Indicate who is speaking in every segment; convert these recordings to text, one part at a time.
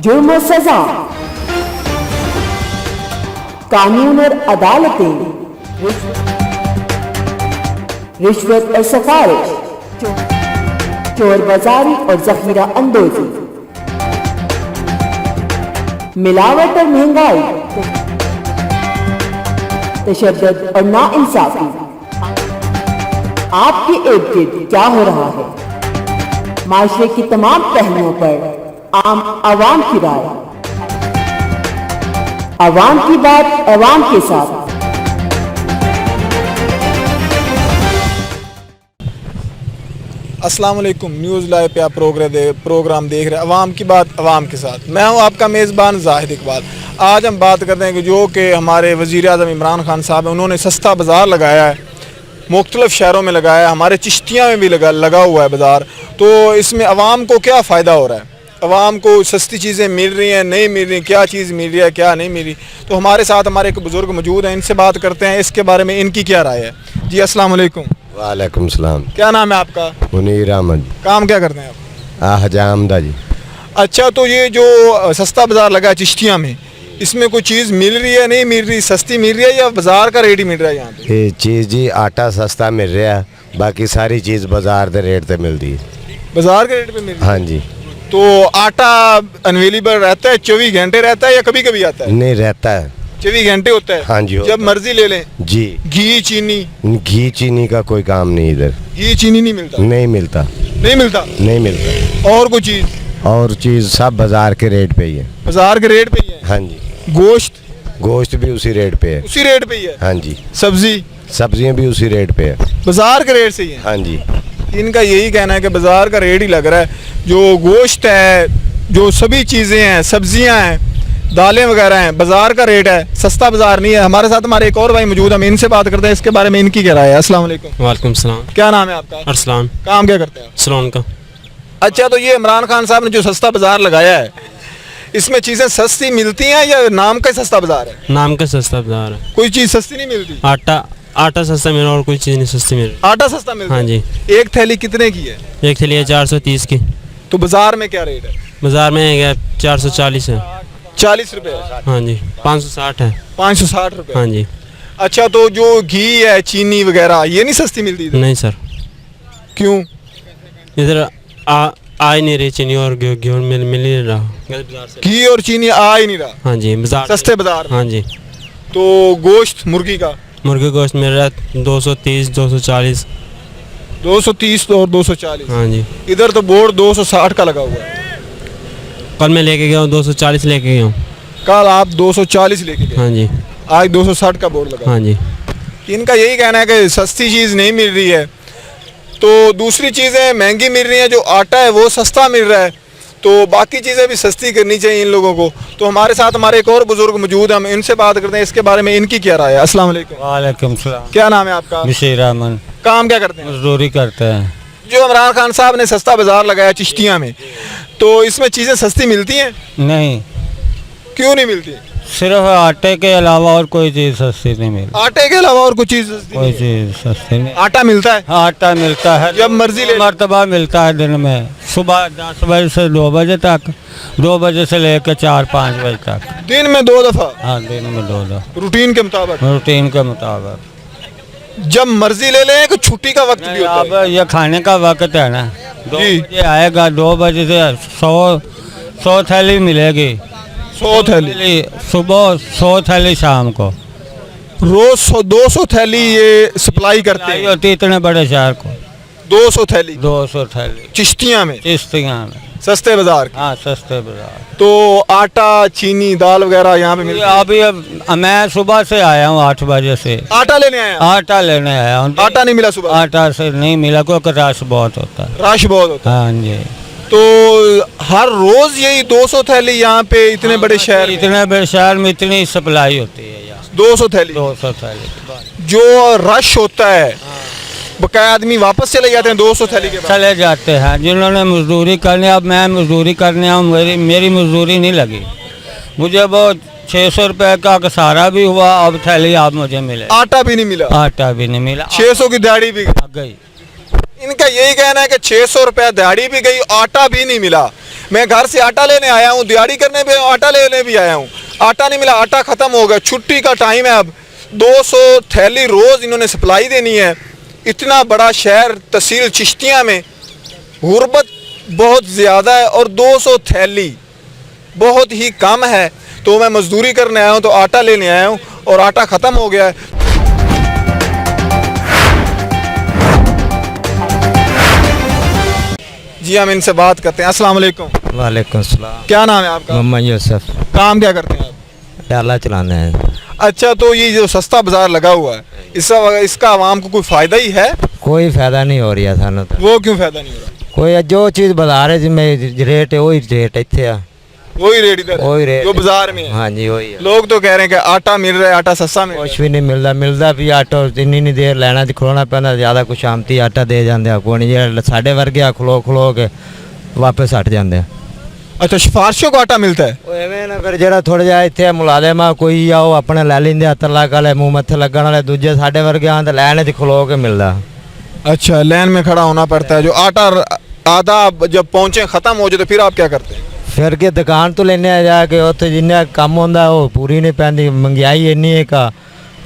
Speaker 1: जुर्म और सजा, कानून और अदालतें, रिश्वत और सिफारिश, चोर बाजारी और जखीरा अंदोजी, मिलावट और महंगाई, तशद्दुद और नाइंसाफी। आपके इर्द गिर्द क्या हो रहा है? माशरे की तमाम पहलुओं पर आम आवाम की राय, आवाम की बात आवाम के साथ।
Speaker 2: अस्सलाम वालेकुम। न्यूज़ लाइव पे आप प्रोग्राम देख रहे हैं अवाम की बात अवाम के साथ। मैं हूं आपका मेज़बान जाहिद इकबाल। आज हम बात करते हैं कि जो कि हमारे वज़ीर आज़म इमरान खान साहब हैं, उन्होंने सस्ता बाज़ार लगाया है, मुख्तलिफ़ शहरों में लगाया है, हमारे चिश्तिया में भी लगा हुआ है बाज़ार। तो इसमें अवाम को क्या फ़ायदा हो रहा है? अवाम को सस्ती चीज़ें मिल रही हैं, नहीं मिल रही, क्या चीज़ मिल रही है, क्या नहीं मिल रही? तो हमारे साथ हमारे एक बुज़ुर्ग मौजूद हैं, इनसे बात करते हैं इसके बारे में, इनकी क्या राय है। जी अस्सलाम वालेकुम।
Speaker 3: वालेकुम सलाम।
Speaker 2: क्या नाम है आपका?
Speaker 3: मुनीर अहमद।
Speaker 2: काम क्या करते हैं आप?
Speaker 3: हजामदा जी।
Speaker 2: अच्छा, तो ये जो सस्ता बाज़ार लगा है चिश्तिया में, इसमें कोई चीज़ मिल रही है, नहीं मिल रही, सस्ती मिल रही है या बाज़ार का रेट ही मिल रहा है यहाँ पे?
Speaker 3: ये चीज़ जी आटा सस्ता मिल रहा है, बाकी सारी चीज़ बाजार के रेट पे मिलती है।
Speaker 2: बाज़ार के रेट पे मिल रही है?
Speaker 3: हाँ जी।
Speaker 2: तो आटा अवेलेबल रहता है, 24 घंटे रहता है या कभी कभी आता है?
Speaker 3: नहीं रहता है,
Speaker 2: 24 घंटे होता है।
Speaker 3: हाँ जी,
Speaker 2: जब मर्जी ले लें।
Speaker 3: जी।
Speaker 2: घी चीनी?
Speaker 3: घी चीनी का कोई काम नहीं इधर।
Speaker 2: घी चीनी नहीं मिलता?
Speaker 3: नहीं मिलता।
Speaker 2: नहीं मिलता?
Speaker 3: नहीं मिलता।
Speaker 2: और कोई चीज़?
Speaker 3: और चीज़ सब बाजार के रेट पे ही है।
Speaker 2: बाज़ार के रेट पे ही है?
Speaker 3: हाँ जी।
Speaker 2: गोश्त?
Speaker 3: गोश्त भी उसी रेट पे है।
Speaker 2: उसी रेट पे ही है?
Speaker 3: हाँ जी।
Speaker 2: सब्जी?
Speaker 3: सब्जियाँ भी उसी रेट पे है।
Speaker 2: बाज़ार के रेट से ही है?
Speaker 3: हाँ जी।
Speaker 2: इनका यही कहना है कि बाज़ार का रेट ही लग रहा है। जो गोश्त है, जो सभी चीज़ें हैं, सब्जियां हैं, दालें वगैरह हैं, बाज़ार का रेट है, सस्ता बाज़ार नहीं है। हमारे साथ हमारे एक और भाई मौजूद है, हम इनसे बात करते हैं इसके बारे में, इनकी क्या राय है। अस्सलाम वालेकुम।
Speaker 4: वालेकुम सलाम।
Speaker 2: क्या नाम है आपका?
Speaker 4: अरसलान।
Speaker 2: काम क्या करते हैं आप?
Speaker 4: सलोन का।
Speaker 2: अच्छा, तो ये इमरान खान साहब ने जो सस्ता बाज़ार लगाया है, इसमें चीज़ें सस्ती मिलती हैं या नाम का सस्ता बाज़ार है?
Speaker 4: नाम का सस्ता बाजार है।
Speaker 2: कोई चीज़ सस्ती नहीं मिलती?
Speaker 4: आटा सस्ता मिल रहा और कोई चीज़ नहीं सस्ती मिल रही।
Speaker 2: आटा सस्ता मिलता है?
Speaker 4: हाँ जी।
Speaker 2: एक थैली कितने की है?
Speaker 4: एक थैली है 430 की।
Speaker 2: तो बाज़ार में क्या रेट है?
Speaker 4: बाजार में है 440 है।
Speaker 2: 40 रुपये है?
Speaker 4: हाँ जी। 560 है।
Speaker 2: 560 रुपये?
Speaker 4: हाँ जी।
Speaker 2: अच्छा, तो जो घी है, चीनी वगैरह, ये नहीं सस्ती मिलती इधर?
Speaker 4: नहीं सर,
Speaker 2: क्यों?
Speaker 4: इधर आ ही नहीं रही चीनी और गेहूँ मिल ही नहीं रहा।
Speaker 2: घी और चीनी आ ही नहीं रहा?
Speaker 4: हाँ जी। बाजार
Speaker 2: सस्ते बाजार में?
Speaker 4: हाँ जी।
Speaker 2: तो गोश्त मुर्गी का?
Speaker 4: मुर्गे गोश्त मिल रहा है 230 240।
Speaker 2: 230 और 240?
Speaker 4: हाँ जी।
Speaker 2: इधर तो बोर्ड 260 का लगा हुआ है।
Speaker 4: कल मैं लेके गया हूँ 240 लेके गया हूँ।
Speaker 2: कल आप 240 लेके गए?
Speaker 4: हाँ जी।
Speaker 2: आज 260 का बोर्ड लगा।
Speaker 4: हाँ जी।
Speaker 2: इनका यही कहना है कि सस्ती चीज़ नहीं मिल रही है, तो दूसरी चीज़ें महंगी मिल रही हैं, जो आटा है वो सस्ता मिल रहा है, तो बाकी चीज़ें भी सस्ती करनी चाहिए इन लोगों को। तो हमारे साथ हमारे एक और बुजुर्ग मौजूद हैं, हम इनसे बात करते हैं इसके बारे में, इनकी क्या राय है। अस्सलाम वालेकुम।
Speaker 5: वालेकुम सलाम।
Speaker 2: क्या नाम है आपका?
Speaker 5: बशीर अहमद।
Speaker 2: काम क्या करते हैं?
Speaker 5: मजदूरी करते हैं।
Speaker 2: जो इमरान खान साहब ने सस्ता बाज़ार लगाया चिश्तिया में, तो इसमें चीज़ें सस्ती मिलती हैं?
Speaker 5: नहीं,
Speaker 2: क्यों नहीं मिलती?
Speaker 5: सिर्फ आटे के अलावा और कोई चीज़ सस्ती नहीं मिलती।
Speaker 2: आटे के अलावा और कुछ चीज़ सस्ती
Speaker 5: कोई
Speaker 2: नहीं है?
Speaker 5: चीज़ सस्ती नहीं।
Speaker 2: आटा मिलता है?
Speaker 5: आटा मिलता है
Speaker 2: जब मर्जी ले।
Speaker 5: मरतबा मिलता है दिन में, सुबह 10 बजे से 2 बजे तक, 2 बजे से लेकर 4-5 बजे तक।
Speaker 2: दिन में 2 दफ़ा?
Speaker 5: हाँ, दिन में 2 दफ़ा
Speaker 2: रूटीन के मुताबिक?
Speaker 5: रूटीन के मुताबिक।
Speaker 2: जब मर्जी ले लें कि छुट्टी का वक्त भी होता
Speaker 5: अब
Speaker 2: है?
Speaker 5: ये खाने का वक्त है ना, 2
Speaker 2: जी।
Speaker 5: बजे आएगा, 2 बजे से 100 थैली मिलेगी।
Speaker 2: 100 थैली
Speaker 5: सुबह, 100 थैली शाम को।
Speaker 2: रोज 200 थैली ये सप्लाई करते हैं?
Speaker 5: होती इतने बड़े शहर को
Speaker 2: 200 थैली
Speaker 5: 200 थैली
Speaker 2: चिश्तिया में,
Speaker 5: चिश्तिया में।
Speaker 2: सस्ते बाजार की?
Speaker 5: हाँ, सस्ते बाजार।
Speaker 2: तो आटा, चीनी, दाल वगैरह यहाँ पे मिलती है?
Speaker 5: अभी अब मैं सुबह से आया हूँ 8 बजे से।
Speaker 2: आटा लेने आए हैं?
Speaker 5: आटा लेने आया हूँ।
Speaker 2: आटा नहीं मिला सुबह?
Speaker 5: आटा से नहीं मिला, क्योंकि रश बहुत होता है।
Speaker 2: रश बहुत होता
Speaker 5: हाँ जी।
Speaker 2: है। तो हर रोज यही 200 थैली यहाँ पे इतने बड़े शहर में?
Speaker 5: इतने बड़े शहर में इतनी सप्लाई होती है यहाँ।
Speaker 2: 200 थैली?
Speaker 5: 200 थैली।
Speaker 2: जो रश होता है, बकाया आदमी वापस चले जाते हैं 200 थैली के बाद?
Speaker 5: चले जाते हैं जिन्होंने मजदूरी करनी। अब मैं मजदूरी करने आऊँ, मेरी मजदूरी नहीं लगी, मुझे वो 600 रुपये का सारा भी हुआ, अब थैली आप मुझे मिले।
Speaker 2: आटा भी नहीं मिला?
Speaker 5: आटा भी नहीं मिला।
Speaker 2: 600 की दिहाड़ी भी
Speaker 5: गई।
Speaker 2: इनका यही कहना है कि 600 रुपया दिहाड़ी भी गई, आटा भी नहीं मिला। मैं घर से आटा लेने आया हूँ, दिहाड़ी करने पे आटा लेने भी आया हूँ, आटा नहीं मिला, आटा ख़त्म हो गया। छुट्टी का टाइम है, अब 200 थैली रोज़ इन्होंने सप्लाई देनी है। इतना बड़ा शहर तहसील चिश्तिया में गुर्बत बहुत ज़्यादा है और 200 थैली बहुत ही कम है। तो मैं मजदूरी करने आया हूँ, तो आटा लेने आया हूँ और आटा ख़त्म हो गया है। जी हम इनसे बात करते हैं। अस्सलाम वालेकुम।
Speaker 3: वालेकुम सलाम।
Speaker 2: क्या नाम है आपका?
Speaker 3: मोहम्मद यूसुफ।
Speaker 2: काम क्या करते हैं आप?
Speaker 3: डाला चलाना है।
Speaker 2: अच्छा, तो ये जो सस्ता बाजार लगा हुआ है, इसका आवाम को कोई फ़ायदा ही है?
Speaker 3: कोई फायदा नहीं हो रहा सानू तो।
Speaker 2: वो क्यों फ़ायदा नहीं हो रहा?
Speaker 3: कोई जो चीज़ बाजार है जिसमें रेट है वही रेट इतने आ,
Speaker 2: वही रेट इधर है,
Speaker 3: वही रेट
Speaker 2: जो बाजार में है।
Speaker 3: हाँ जी वही है।
Speaker 2: लोग तो कह रहे हैं कि आटा मिल रहा है, आटा सस्ता मिल रहा
Speaker 3: कुछ भी नहीं मिलता भी आटो इन्नी नहीं देर लैना च खलोना पैंदा, ज़्यादा कुछ आमती आटा दे जाते कोई नहीं, जो साढ़े वर्गे आ खलो के वापस हट जाते हैं।
Speaker 2: अच्छा, सिफारिशों को आटा मिलता है?
Speaker 3: एवें ना फिर जो थोड़ा जिहा इतने मुलाजिम आ कोई आओ अपने लै लेंदे तलाक वाले मुँह मत्थे लगन वाले, दूजे साढ़े वर्गे आन तो लैन च खलो के मिलता।
Speaker 2: अच्छा, लाइन में खड़ा होना पड़ता है। जो आटा आधा जब पहुँचे ख़त्म हो जाए तो फिर आप क्या करते हैं?
Speaker 3: फिर के दुकान तो लेने जाके उत्थे जिन्ना कम होंदा वो पूरी नहीं पैंदी, महंगाई इन्नी है का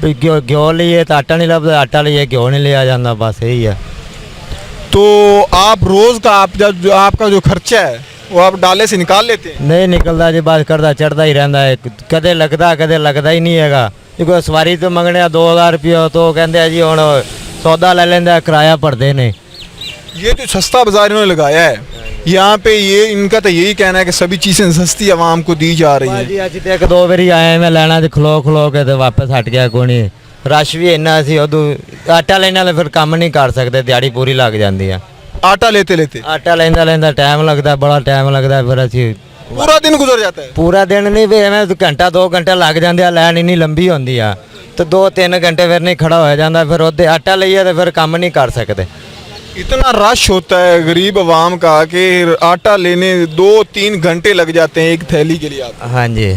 Speaker 3: भी घ्यो लिए तो आटा नहीं लभदा, आटा लिए घ्यो नहीं लिया जाता, बस यही है।
Speaker 2: तो आप रोज़ का जो आपका जो खर्चा है वो आप डाले से निकाल लेते हैं?
Speaker 3: नहीं निकलता जी, बस करता चढ़ता ही रहता है, कदे लगता ही नहीं है। कोई सवारी तो मंगने 2000 रुपये तो कहते जी हुण सौदा ले लेंदा, किराया भरते ने।
Speaker 2: ये जो सस्ता बाजार इन्होंने लगाया है यहाँ पे, ये इनका तो यही कहना है कि सभी चीज़ें सस्ती आवाम को दी जा रही
Speaker 3: जी
Speaker 2: है।
Speaker 3: अज तो एक दो बारी आए मैं लैना खलो के तो वापस हट गया कोई नहीं, रश भी इन्ना सी उदू आटा लेने वाले फिर काम नहीं कर सकते, दिहाड़ी पूरी लग जाती है।
Speaker 2: आटा लेते लेते
Speaker 3: आटा लेंदा टाइम लगता, बड़ा टाइम लगता, फिर असी
Speaker 2: पूरा दिन गुजर जाता है?
Speaker 3: पूरा दिन नहीं भी एवं घंटा 2 घंटे लग जाते हैं, लाइन इन्नी लंबी होती है तो 2-3 घंटे फिर नहीं खड़ा हो जाता, फिर उदे आटा लिए तो फिर काम नहीं कर सकते।
Speaker 2: इतना रश होता है गरीब आवाम का कि आटा लेने 2-3 घंटे लग जाते हैं एक थैली के लिए। आप
Speaker 3: हाँ जी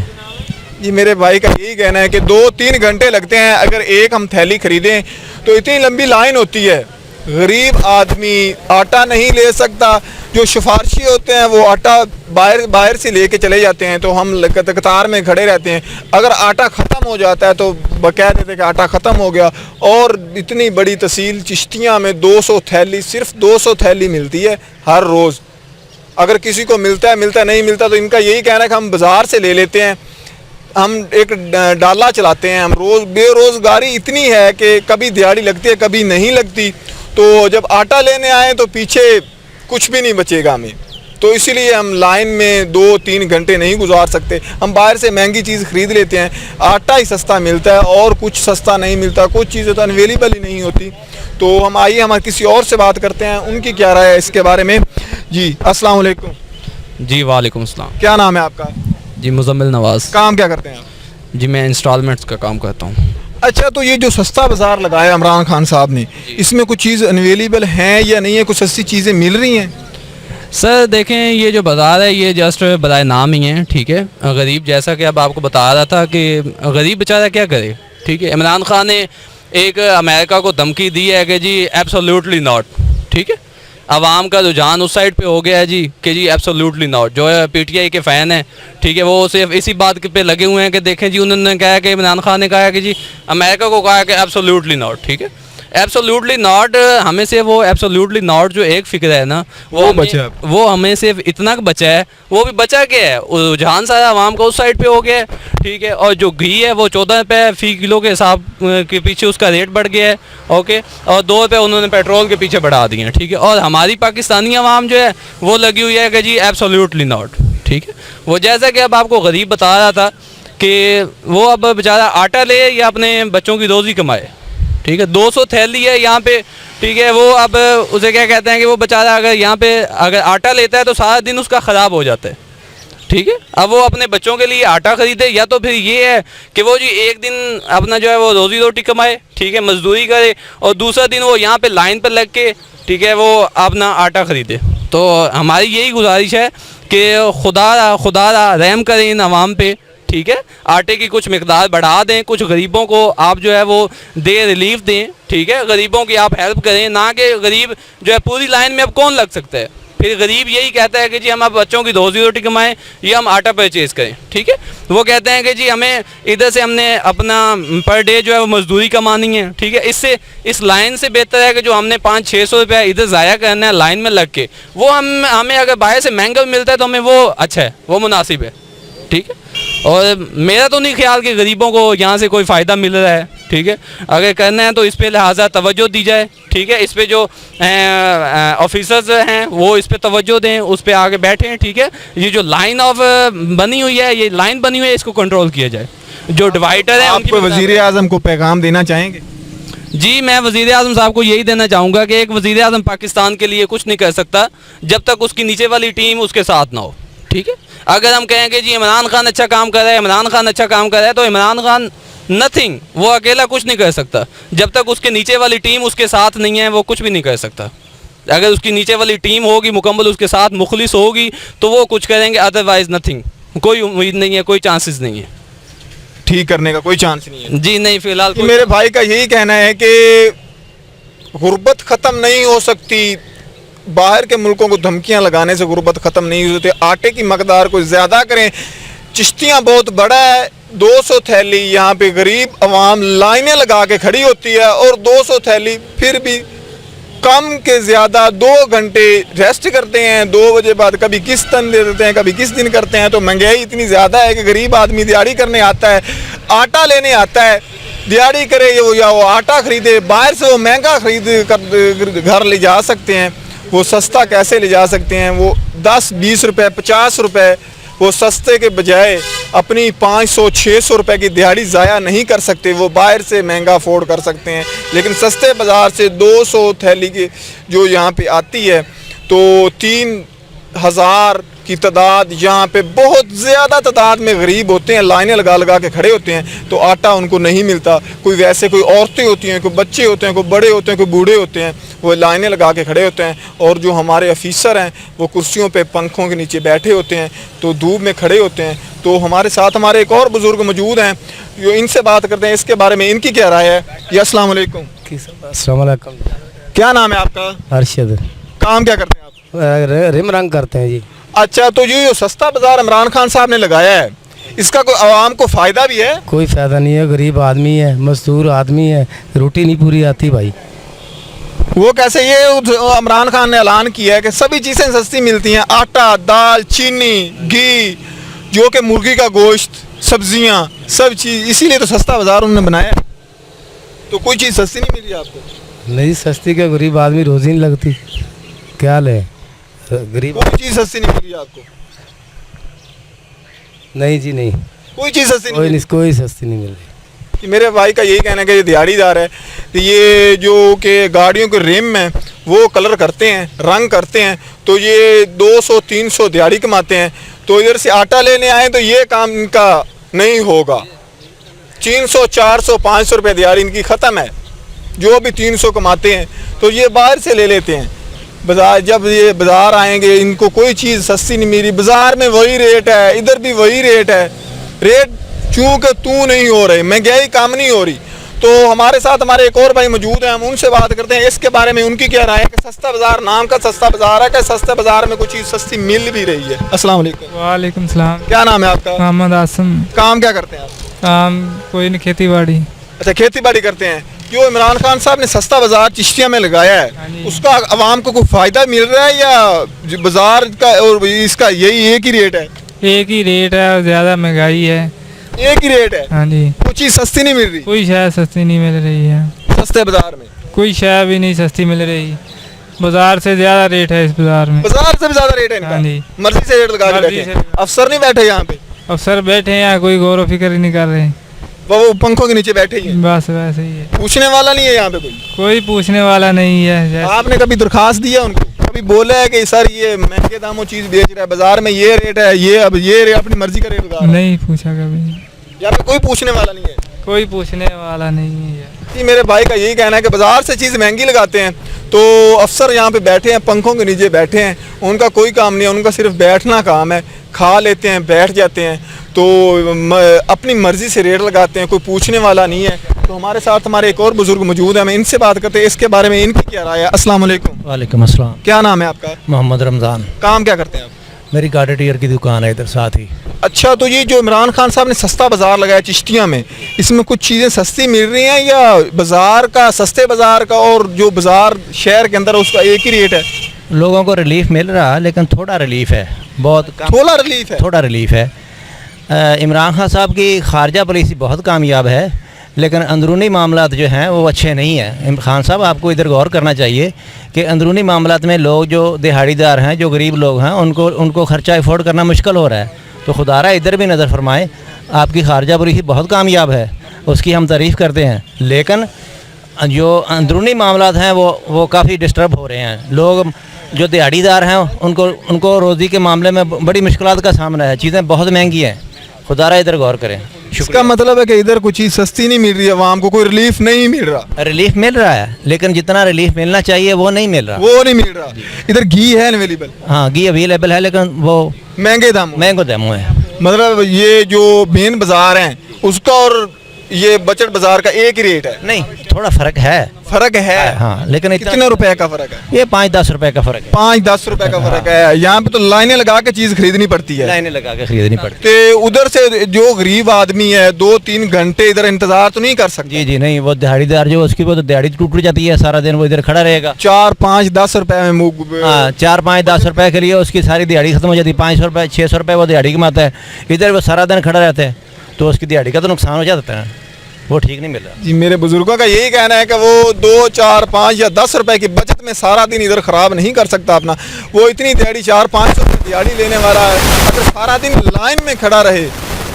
Speaker 2: ये मेरे भाई का यही कहना है कि 2-3 घंटे लगते हैं अगर एक हम थैली खरीदें तो इतनी लंबी लाइन होती है। गरीब आदमी आटा नहीं ले सकता, जो सिफारशी होते हैं वो आटा बाहर से लेके चले जाते हैं, तो हम कतार में खड़े रहते हैं। अगर आटा ख़त्म हो जाता है तो कह देते हैं कि आटा ख़त्म हो गया। और इतनी बड़ी तहसील चिश्तिया में 200 थैली, सिर्फ 200 थैली मिलती है हर रोज़। अगर किसी को मिलता है नहीं मिलता तो इनका यही कहना है कि हम बाज़ार से ले लेते हैं, हम एक डाला चलाते हैं। हम बेरोज़गारी इतनी है कि कभी दिहाड़ी लगती है कभी नहीं लगती, तो जब आटा लेने आए तो पीछे कुछ भी नहीं बचेगा हमें। तो इसीलिए हम लाइन में 2-3 घंटे नहीं गुजार सकते, हम बाहर से महंगी चीज़ ख़रीद लेते हैं। आटा ही सस्ता मिलता है और कुछ सस्ता नहीं मिलता, कुछ चीज़ें तो अवेलेबल ही नहीं होती। तो हम आइए हम किसी और से बात करते हैं, उनकी क्या राय है इसके बारे में। जी अस्सलाम वालेकुम।
Speaker 6: जी वालेकुम अस्सलाम।
Speaker 2: क्या नाम है आपका?
Speaker 6: जी मुजम्मिल नवाज़।
Speaker 2: काम क्या करते हैं आप?
Speaker 6: जी मैं इंस्टॉलमेंट्स का काम करता हूँ।
Speaker 2: अच्छा, तो ये जो सस्ता बाज़ार लगाया इमरान खान साहब ने, इसमें कुछ चीज़ अवेलेबल हैं या नहीं है, कुछ सस्ती चीज़ें मिल रही हैं?
Speaker 6: सर देखें, ये जो बाज़ार है ये जस्ट बजाय नाम ही है, ठीक है। गरीब जैसा कि अब आपको बता रहा था कि गरीब बेचारा क्या करे, ठीक है। इमरान खान ने एक अमेरिका को धमकी दी है कि जी एब्सोल्युटली नॉट, ठीक है। आवाम का रुझान उस साइड पे हो गया है जी कि जी एब्सोल्युटली नॉट। जो है पीटीआई के फ़ैन हैं, ठीक है, वो सिर्फ इसी बात पे लगे हुए हैं कि देखें जी उन्होंने कहा कि इमरान खान ने कहा कि जी अमेरिका को कहा कि एब्सोल्युटली नॉट, ठीक है। एब्सोल्युटली नॉट, हमें से वो एब्सोल्युटली नॉट जो एक फ़िक्र है ना वो हमें सिर्फ इतना बचा है। वो भी बचा क्या है, रुझान सारा आवाम का उस साइड पे हो गया है, ठीक है। और जो घी है वो 14 रुपये फ़ी किलो के हिसाब के पीछे उसका रेट बढ़ गया है, ओके। और 2 रुपये उन्होंने पेट्रोल के पीछे बढ़ा दिए हैं, ठीक है। और हमारी पाकिस्तानी आवाम जो है वो लगी हुई है कि जी एब्सोल्युटली नॉट, ठीक है। वो जैसा कि अब आपको गरीब बता रहा था कि वो अब बेचारा आटा ले या अपने बच्चों की रोज़ी कमाए, ठीक है। 200 थैली है यहाँ पे, ठीक है। वो अब उसे क्या कहते हैं कि वो बेचारा अगर यहाँ पे अगर आटा लेता है तो सारा दिन उसका ख़राब हो जाता है, ठीक है। अब वो अपने बच्चों के लिए आटा ख़रीदे, या तो फिर ये है कि वो जी एक दिन अपना जो है वो रोज़ी रोटी कमाए, ठीक है, मजदूरी करे, और दूसरा दिन वो यहाँ पे लाइन पर लग के, ठीक है, वो अपना आटा ख़रीदे। तो हमारी यही गुजारिश है कि खुदा रहम करें इन आवाम पे, ठीक है। आटे की कुछ मिकदार बढ़ा दें, कुछ गरीबों को आप जो है वो रिलीफ दें, ठीक है। गरीबों की आप हेल्प करें, ना कि गरीब जो है पूरी लाइन में अब कौन लग सकता है, फिर गरीब यही कहता है कि जी हम अब बच्चों की रोजी रोटी कमाएं या हम आटा परचेज़ करें, ठीक है। वो कहते हैं कि जी हमें इधर से हमने अपना पर डे जो है वो मजदूरी कमानी है, ठीक है। इससे इस लाइन से बेहतर है कि जो हमने 500-600 रुपया इधर ज़ाया करना है लाइन में लग के, वो हमें अगर बाहर से महंगा मिलता है तो हमें वो अच्छा है, वो मुनासिब है, ठीक है। और मेरा तो नहीं ख्याल कि गरीबों को यहाँ से कोई फ़ायदा मिल रहा है, ठीक है। अगर करना है तो इस पे लिहाजा तवज्जो दी जाए, ठीक है। इस पे जो ऑफिसर्स हैं वो इस पे तवज्जो दें, उस पे आगे बैठें, ठीक है। ये जो लाइन ऑफ बनी हुई है, ये लाइन बनी हुई है, इसको कंट्रोल किया जाए। जो डिवाइडर है
Speaker 2: आप वज़ीर आज़म को पैगाम देना चाहेंगे?
Speaker 6: जी, मैं वज़ीर आज़म साहब को यही देना चाहूँगा कि एक वज़ीर आज़म पाकिस्तान के लिए कुछ नहीं कर सकता जब तक उसकी नीचे वाली टीम उसके साथ ना हो, ठीक है। अगर हम कहेंगे जी इमरान खान अच्छा काम कर रहा है, इमरान खान अच्छा काम कर रहा है, तो इमरान खान नथिंग, वो अकेला कुछ नहीं कर सकता। जब तक उसके नीचे वाली टीम उसके साथ नहीं है वो कुछ भी नहीं कर सकता। अगर उसकी नीचे वाली टीम होगी मुकम्मल उसके साथ मुखलिस होगी तो वो कुछ करेंगे, अदरवाइज नथिंग, कोई उम्मीद नहीं है, कोई चांसेस नहीं है,
Speaker 2: ठीक करने का कोई चांस नहीं है।
Speaker 6: जी नहीं, फिलहाल
Speaker 2: मेरे भाई का यही कहना है कि गुर्बत ख़त्म नहीं हो सकती, बाहर के मुल्कों को धमकियां लगाने से गुर्बत ख़त्म नहीं हो सकती। आटे की मकदार को ज़्यादा करें, चिश्तियाँ बहुत बड़ा है, 200 थैली यहाँ पे गरीब आवाम लाइनें लगा के खड़ी होती है और 200 थैली फिर भी कम के ज़्यादा 2 घंटे रेस्ट करते हैं। 2 बजे बाद कभी किस दिन दे देते हैं, कभी किस दिन करते हैं। तो महंगाई इतनी ज़्यादा है कि गरीब आदमी दिहाड़ी करने आता है, आटा लेने आता है, दिहाड़ी करे या वो आटा ख़रीदे, बाहर से वो महंगा ख़रीद कर घर ले जा सकते हैं, वो सस्ता कैसे ले जा सकते हैं। वो 10-20 रुपये 50 रुपये वो सस्ते के बजाय अपनी 500-600 रुपये की दिहाड़ी ज़ाया नहीं कर सकते, वो बाहर से महंगा अफोर्ड कर सकते हैं। लेकिन सस्ते बाज़ार से 200 थैली की जो यहाँ पे आती है तो 3000 की तादाद, यहाँ पे बहुत ज़्यादा तादाद में गरीब होते हैं, लाइनें लगा लगा के खड़े होते हैं, तो आटा उनको नहीं मिलता। कोई वैसे कोई औरतें होती हैं, कोई बच्चे होते हैं, कोई बड़े होते हैं, कोई बूढ़े होते हैं, वो लाइनें लगा के खड़े होते हैं। और जो हमारे ऑफिसर हैं वो कुर्सियों पे पंखों के नीचे बैठे होते हैं, तो धूप में खड़े होते हैं। तो हमारे साथ हमारे एक और बुज़ुर्ग मौजूद हैं, जो इनसे बात करते हैं इसके बारे में, इनकी क्या राय है। या अस्सलाम वालेकुम।
Speaker 7: अस्सलाम वालेकुम।
Speaker 2: क्या नाम है आपका?
Speaker 7: अरशद।
Speaker 2: काम क्या करते हैं आप?
Speaker 7: रिम रंग करते हैं जी।
Speaker 2: अच्छा, तो ये जो सस्ता बाज़ार इमरान खान साहब ने लगाया है, इसका कोई आवाम को फ़ायदा भी है?
Speaker 7: कोई फ़ायदा नहीं है, गरीब आदमी है, मजदूर आदमी है, रोटी नहीं पूरी आती भाई।
Speaker 2: वो कैसे? ये इमरान खान ने ऐलान किया है कि सभी चीज़ें सस्ती मिलती हैं, आटा, दाल, चीनी, घी, जो कि मुर्गी का गोश्त, सब्जियां, सब चीज़, इसीलिए तो सस्ता बाज़ार उन्होंने बनाया है। तो कोई चीज़ सस्ती नहीं मिल रही आपको?
Speaker 7: नहीं सस्ती क्या, गरीब आदमी रोज़ी नहीं लगती, क्या ले गरीब।
Speaker 2: कोई चीज़ सस्ती नहीं मिल रही आपको?
Speaker 7: नहीं जी नहीं,
Speaker 2: कोई चीज़ सस्ती नहीं?
Speaker 7: कोई सस्ती नहीं मिल रही।
Speaker 2: मेरे भाई का यही कहना है कि ये दिहाड़ीदार है, तो ये जो कि गाड़ियों के रिम में वो कलर करते हैं, रंग करते हैं, तो ये 200-300 दिहाड़ी कमाते हैं। तो इधर से आटा लेने आए तो ये काम इनका नहीं होगा। 300-400-500 रुपये दिहाड़ी इनकी ख़त्म है। जो भी 300 कमाते हैं तो ये बाहर से ले लेते हैं। बाज़ार जब ये बाज़ार आएंगे इनको कोई चीज़ सस्ती नहीं मिली, बाज़ार में वही रेट है, इधर भी वही रेट है, रेट चूँकि तू नहीं हो रही, महंगाई कम नहीं हो रही। तो हमारे साथ हमारे एक और भाई मौजूद हैं, हम उनसे बात करते हैं इसके बारे में, उनकी क्या राय है कि सस्ता बाज़ार, नाम का सस्ता बाज़ार है, कि सस्ते बाज़ार में कोई चीज़ सस्ती मिल भी रही है। अस्सलाम वालेकुम।
Speaker 8: वालेकुम सलाम।
Speaker 2: क्या नाम है आपका?
Speaker 8: मोहम्मद आसम।
Speaker 2: काम क्या करते हैं आप?
Speaker 8: काम कोई नहीं, खेती बाड़ी।
Speaker 2: अच्छा, खेती बाड़ी करते हैं। जो इमरान खान साहब ने सस्ता बाज़ार चिश्तिया में लगाया है, उसका आवाम को कोई फ़ायदा मिल रहा है या बाज़ार का और इसका यही एक ही रेट है?
Speaker 8: एक ही रेट है और ज़्यादा महंगाई है।
Speaker 2: एक ही रेट है?
Speaker 8: हाँ जी।
Speaker 2: कोई चीज़ सस्ती नहीं मिल रही?
Speaker 8: कोई शय सस्ती नहीं मिल रही है
Speaker 2: सस्ते बाज़ार में,
Speaker 8: कोई शय भी नहीं सस्ती मिल रही। बाज़ार से ज़्यादा रेट है इस बाज़ार में।
Speaker 2: बाज़ार से भी ज़्यादा रेट है इनका?
Speaker 8: हाँ जी।
Speaker 2: मर्जी से रेट लगा के बैठे हैं। अफसर नहीं बैठे यहाँ पे?
Speaker 8: अफसर बैठे हैं, कोई गौर फिक्र ही नहीं कर रहे,
Speaker 2: वो पंखों के नीचे बैठे ही हैं।
Speaker 8: बस वैसे ही है,
Speaker 2: पूछने वाला नहीं है यहाँ पे कोई
Speaker 8: पूछने वाला नहीं है।
Speaker 2: आपने कभी दरखास्त दिया उनको? कभी बोला है कि सर ये महंगे दामों चीज़ बेच रहा है, बाज़ार में ये रेट है, ये अब ये रेट, अपनी मर्जी का रेट लगा रहा है?
Speaker 8: नहीं पूछा कभी,
Speaker 2: यहाँ पे कोई पूछने वाला नहीं है?
Speaker 8: कोई पूछने वाला नहीं है।
Speaker 2: जी, मेरे भाई का यही कहना है कि बाज़ार से चीज़ महंगी लगाते हैं, तो अफसर यहाँ पे बैठे हैं, पंखों के नीचे बैठे हैं, उनका कोई काम नहीं है, उनका सिर्फ बैठना काम है, खा लेते हैं, बैठ जाते हैं, तो अपनी मर्ज़ी से रेट लगाते हैं, कोई पूछने वाला नहीं है। तो हमारे साथ हमारे एक और बुजुर्ग मौजूद है, मैं इनसे बात करते हैं इसके बारे में, इनकी क्या राय है। अस्सलाम वालेकुम।
Speaker 7: वालेकुम अस्सलाम।
Speaker 2: क्या नाम है आपका?
Speaker 7: मोहम्मद रमज़ान।
Speaker 2: काम क्या करते हैं आप?
Speaker 7: मेरी गाड़ी टीयर की दुकान है इधर साथ ही।
Speaker 2: अच्छा, तो ये जो इमरान खान साहब ने सस्ता बाजार लगाया चिश्तिया में, इसमें कुछ चीज़ें सस्ती मिल रही हैं या बाजार का, सस्ते बाजार का और जो बाजार शहर के अंदर उसका एक ही रेट है?
Speaker 7: लोगों को रिलीफ मिल रहा है, लेकिन थोड़ा रिलीफ है, बहुत
Speaker 2: थोड़ा रिलीफ है।
Speaker 7: थोड़ा रिलीफ है। इमरान खान साहब की खारजा पॉलिसी बहुत कामयाब है, लेकिन अंदरूनी मामलात जो हैं वो अच्छे नहीं हैं। खान साहब आपको इधर गौर करना चाहिए कि अंदरूनी मामलात में लोग जो दिहाड़ीदार हैं, जो गरीब लोग हैं, उनको खर्चा अफोर्ड करना मुश्किल हो रहा है। तो खुदारा इधर भी नज़र फरमाए। आपकी खारजा पॉलिसी बहुत कामयाब है, उसकी हम तारीफ़ करते हैं, लेकिन जो अंदरूनी मामलात हैं वो काफ़ी डिस्टर्ब हो रहे हैं। लोग जो दिहाड़ीदार हैं उनको रोज़ी के मामले में बड़ी मुश्किलात का सामना है, चीज़ें बहुत महंगी हैं। खुदारा इधर गौर करें।
Speaker 2: इसका मतलब है कि इधर कोई चीज़ सस्ती नहीं मिल रही है, आवाम को कोई रिलीफ नहीं मिल रहा।
Speaker 7: रिलीफ मिल रहा है, लेकिन जितना रिलीफ मिलना चाहिए वो नहीं मिल रहा।
Speaker 2: वो नहीं मिल रहा। इधर घी है अवेलेबल?
Speaker 7: हाँ, घी अवेलेबल है, लेकिन वो
Speaker 2: महंगे दामों
Speaker 7: है।
Speaker 2: मतलब ये जो मेन बाजार है उसका और ये बजट बाजार का एक ही रेट है?
Speaker 7: नहीं, थोड़ा फ़र्क है। हाँ, लेकिन
Speaker 2: कितने रुपए का फ़र्क है?
Speaker 7: ये 5-10 रुपए का फ़र्क है।
Speaker 2: 5-10 रुपए का फ़र्क है। यहाँ पे तो लाइनें लगा के चीज़ खरीदनी पड़ती है।
Speaker 7: लाइनें लगा के खरीदनी पड़ती
Speaker 2: है। तो उधर से जो गरीब आदमी है 2-3 घंटे इधर इंतजार तो नहीं कर सकता?
Speaker 7: जी नहीं, वो दिहाड़ीदार जो उसकी वो तो दिहाड़ी टूट जाती है, सारा दिन वो इधर खड़ा रहेगा।
Speaker 2: 4-5-10 रुपए में
Speaker 7: 4-5-10 रुपए के लिए उसकी सारी दिहाड़ी खत्म हो जाती है। 500 रुपए 600 रुपए वो दिहाड़ी कमाता है, इधर वो सारा दिन खड़ा रहता है, तो उसकी दिहाड़ी का तो नुकसान हो जाता है, वो ठीक नहीं मिल रहा।
Speaker 2: जी, मेरे बुजुर्गों का यही कहना है कि वो 2, 4, 5 या 10 रुपए की बचत में सारा दिन इधर ख़राब नहीं कर सकता अपना। वो इतनी दिहाड़ी 400-500 रुपये दिहाड़ी लेने वाला है, अगर सारा दिन लाइन में खड़ा रहे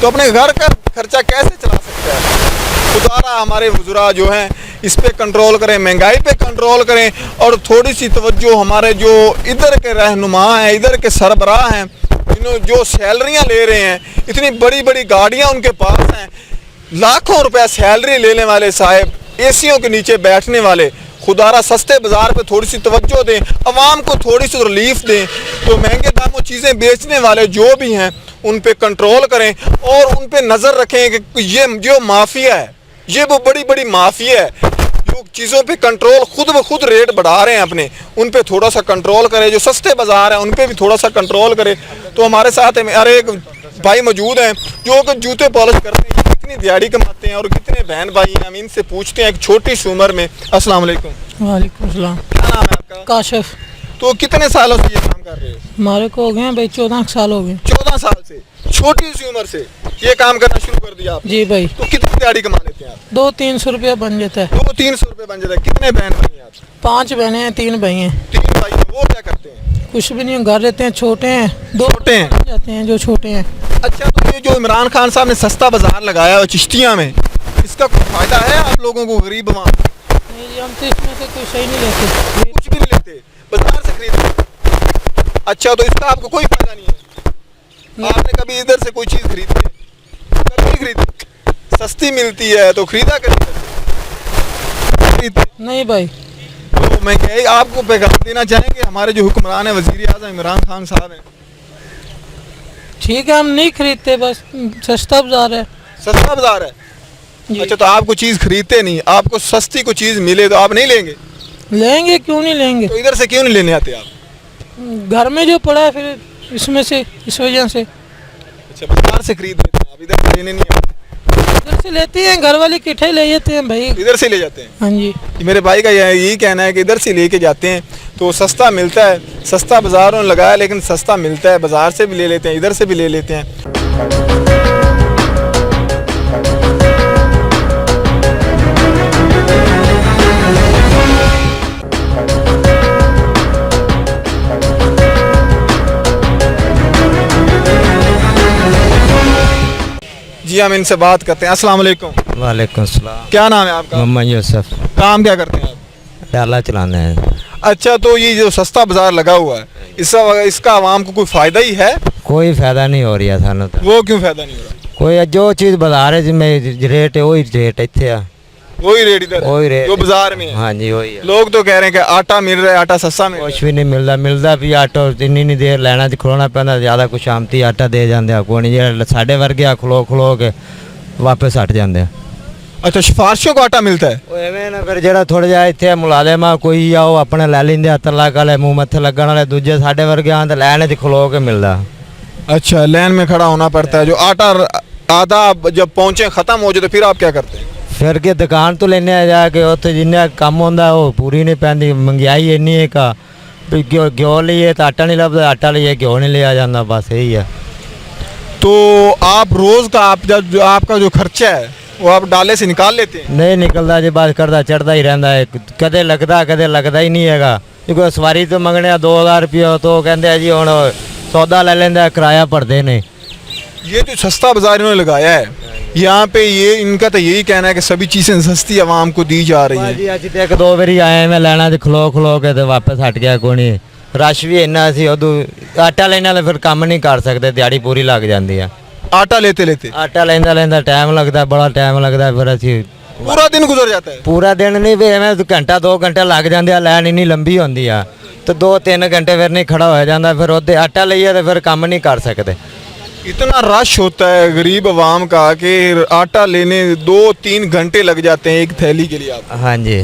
Speaker 2: तो अपने घर का खर्चा कैसे चला सकता है? खुदारा हमारे बुजुर्ग जो हैं इस पे कंट्रोल करें, महंगाई पे कंट्रोल करें, और थोड़ी सी तवज्जो हमारे जो इधर के रहनुमा हैं, इधर के सरबराह हैं, जो सैलरियाँ ले रहे हैं, इतनी बड़ी बड़ी गाड़ियाँ उनके पास हैं, लाखों रुपया सैलरी लेने वाले साहब, एसीओं के नीचे बैठने वाले, खुदारा सस्ते बाज़ार पे थोड़ी सी तवज्जो दें, अवाम को थोड़ी सी रिलीफ दें। तो महंगे दामों चीज़ें बेचने वाले जो भी हैं उन पे कंट्रोल करें और उन पे नज़र रखें कि ये जो माफिया है, ये वो बड़ी बड़ी माफिया है जो चीज़ों पे कंट्रोल खुद ब खुद रेट बढ़ा रहे हैं अपने, उन पे थोड़ा सा कंट्रोल करें। जो सस्ते बाज़ार हैं उन पे भी थोड़ा सा कंट्रोल करें। तो हमारे साथ हमारे एक भाई मौजूद हैं जो कि जूते पॉलिश करते हैं, कितनी दिहाड़ी कमाते हैं और कितने बहन भाई हैं, हम इनसे पूछते हैं एक छोटी सी उम्र में। अस्सलाम वालेकुम।
Speaker 9: वालेकुम सलाम।
Speaker 2: क्या नाम है आपका?
Speaker 9: काशिफ।
Speaker 2: तो कितने सालों से ये काम कर रहे हो?
Speaker 9: हमारे को हो गए हैं भाई 14 साल हो गए।
Speaker 2: 14 साल से, छोटी सी उम्र से ये काम करना शुरू कर दिया आप?
Speaker 9: जी भाई।
Speaker 2: तो कितनी दिहाड़ी कमा लेते हैं आप?
Speaker 9: 200-300 रुपया बन जाता है।
Speaker 2: 200-300 रुपये बन जाता है। कितने बहन भाई हैं आप?
Speaker 9: 5 बहनें हैं, 3 भाई हैं।
Speaker 2: 3 भाई हैं। वो क्या करते हैं?
Speaker 9: कुछ भी नहीं, घर रहते हैं, छोटे हैं, 2
Speaker 2: छोटे हैं
Speaker 9: जाते हैं जो छोटे हैं।
Speaker 2: अच्छा, तो ये जो इमरान खान साहब ने सस्ता बाजार लगाया है चिश्तिया में, इसका कोई फायदा है आप लोगों को, गरीब वहाँ?
Speaker 9: नहीं जी, हम तो इसमें से कोई सही नहीं लेते,
Speaker 2: कुछ भी नहीं लेते, बाजार से खरीदते। अच्छा, तो इसका आपको कोई फायदा नहीं है? आपने कभी इधर से कोई चीज़ खरीदी है? कभी नहीं खरीदी? सस्ती मिलती है तो खरीदा करें?
Speaker 9: नहीं भाई।
Speaker 2: तो मैं क्या आपको पैगाम देना चाहेंगे, हमारे जो हुक्मरान है वज़ीर आज़म इमरान खान साहब हैं,
Speaker 9: ठीक है हम नहीं खरीदते, बस सस्ता बाजार है।
Speaker 2: सस्ता बाजार है। अच्छा, तो आपको चीज़ खरीदते नहीं, आपको सस्ती को चीज़ मिले तो आप नहीं लेंगे?
Speaker 9: लेंगे, क्यों नहीं लेंगे।
Speaker 2: तो इधर से क्यों नहीं लेने आते आप?
Speaker 9: घर में जो पड़ा है फिर इसमें से, इस वजह से।
Speaker 2: अच्छा, बाजार से खरीद लेते हैं आप, इधर से लेने नहीं आते?
Speaker 9: इधर से लेते हैं, घर वाले किट्ठे ले जाते हैं भाई,
Speaker 2: इधर से ले जाते हैं।
Speaker 9: हाँ जी।
Speaker 2: मेरे भाई का यही कहना है कि इधर से लेके जाते हैं तो सस्ता मिलता है। सस्ता बाज़ारों ने लगाया, लेकिन सस्ता मिलता है, बाज़ार से भी ले लेते हैं, इधर से भी ले लेते हैं। जी, हम इनसे बात करते हैं। अस्सलाम वालेकुम।
Speaker 3: वालेकुम सलाम।
Speaker 2: क्या नाम है आपका?
Speaker 3: मोहम्मद यूसुफ।
Speaker 2: काम क्या करते हैं आप?
Speaker 3: डाला चलाना है।
Speaker 2: अच्छा, तो ये जो सस्ता बाजार लगा हुआ है, इसका आवाम को कोई फायदा ही है?
Speaker 3: कोई फायदा नहीं हो रहा थानू तो।
Speaker 2: वो क्यों फायदा नहीं हो रहा?
Speaker 3: कोई जो चीज़ बाजार में रेट है वही रेट इतने आ,
Speaker 2: वही रेट इधर है,
Speaker 3: वही रेट
Speaker 2: जो बाजार में है।
Speaker 3: हाँ जी, वही है।
Speaker 2: लोग तो कह रहे हैं कि आटा मिल रहा है, आटा सस्ता मिल रहा है।
Speaker 3: कुछ भी नहीं मिलता भी आटो इन्नी देर लैना च खलोना पैंदा, ज़्यादा कुछ आमती आटा दे जाते कोई नहीं, जो साढ़े वर्गे खलो के वापस हट जाते हैं।
Speaker 2: अच्छा, सिफारशियों को आटा मिलता है।
Speaker 3: ਉਹ ਐਵੇਂ ਨਾ ਫਿਰ ਜਿਹੜਾ ਥੋੜਾ ਜਿਹਾ ਇੱਥੇ ਮੁਲਾਜ਼ਮ ਆ ਕੋਈ ਆ ਉਹ ਆਪਣੇ ਲੈ ਲੈਂਦੇ ਹੱਥ ਲੱਗ ਵਾਲੇ ਮੂੰਹ ਮੱਥੇ ਲੱਗਣ ਵਾਲੇ ਦੂਜੇ ਸਾਡੇ ਵਰਗਿਆਂ ਤੇ ਲੈਣ 'ਚ ਖਲੋ ਕੇ ਮਿਲਦਾ।
Speaker 2: अच्छा, लाइन में खड़ा होना पड़ता है। जो आटा आधा जब पहुंचे ख़त्म हो जाए तो फिर आप क्या करते हैं?
Speaker 3: ਫਿਰ ਕੇ ਦੁਕਾਨ ਤੋਂ ਲੈਣੇ ਆ ਜਾ ਕੇ ਉੱਥੇ ਜਿੰਨਾ ਕੰਮ ਹੁੰਦਾ ਉਹ ਪੂਰੀ ਨਹੀਂ ਪੈਂਦੀ, ਮਹਿੰਗਾਈ ਇੰਨੀ ਹੈ ਕਾ ਵੀ ਘਿਓ ਲਈਏ ਤਾਂ ਆਟਾ ਨਹੀਂ ਲੱਭਦਾ, ਆਟਾ ਲਈਏ ਘਿਓ ਨਹੀਂ ਲਿਆ ਜਾਂਦਾ, बस यही है।
Speaker 2: तो आप रोज़ का आप जब जो आपका जो खर्चा है वो आप डाले से निकाल लेते हैं?
Speaker 3: नहीं निकलता जी, बस करता चढ़ता ही रहता है, कदे लगता ही नहीं हैगा। कोई सवारी तो मंगने 2000 रुपये तो कहते हैं जी हुण सौदा ले लेंदा, किराया भरते ने।
Speaker 2: ये जो सस्ता बाज़ार इन्होंने लगाया है यहाँ पे, ये इनका तो यही कहना है कि सभी चीज़ें सस्ती आवाम को दी जा रही
Speaker 3: जी
Speaker 2: हैं।
Speaker 3: अच तो एक दो बारी आए मैं लैना खलो के तो वापस हट गया, कोई नहीं रश भी इन्ना सी। उदू आटा लेने वाले फिर काम नहीं कर सकते, दिहाड़ी पूरी लग जाती है।
Speaker 2: आटा लेते लेते
Speaker 3: आटा लेंदा टाइम लगता है, बड़ा टाइम लगता है, फिर असी
Speaker 2: पूरा दिन गुजर जाता है।
Speaker 3: पूरा दिन नहीं भी एवं घंटा 2 घंटे लग जाते हैं, लैन इन्नी लंबी होती है तो 2-3 घंटे फिर नहीं खड़ा हो जाता, फिर उधर आटा लीए तो फिर काम नहीं कर सकते।
Speaker 2: इतना रश होता है गरीब आवाम का कि आटा लेने 2-3 घंटे लग जाते हैं एक थैली के लिए। आप
Speaker 3: हाँ जी,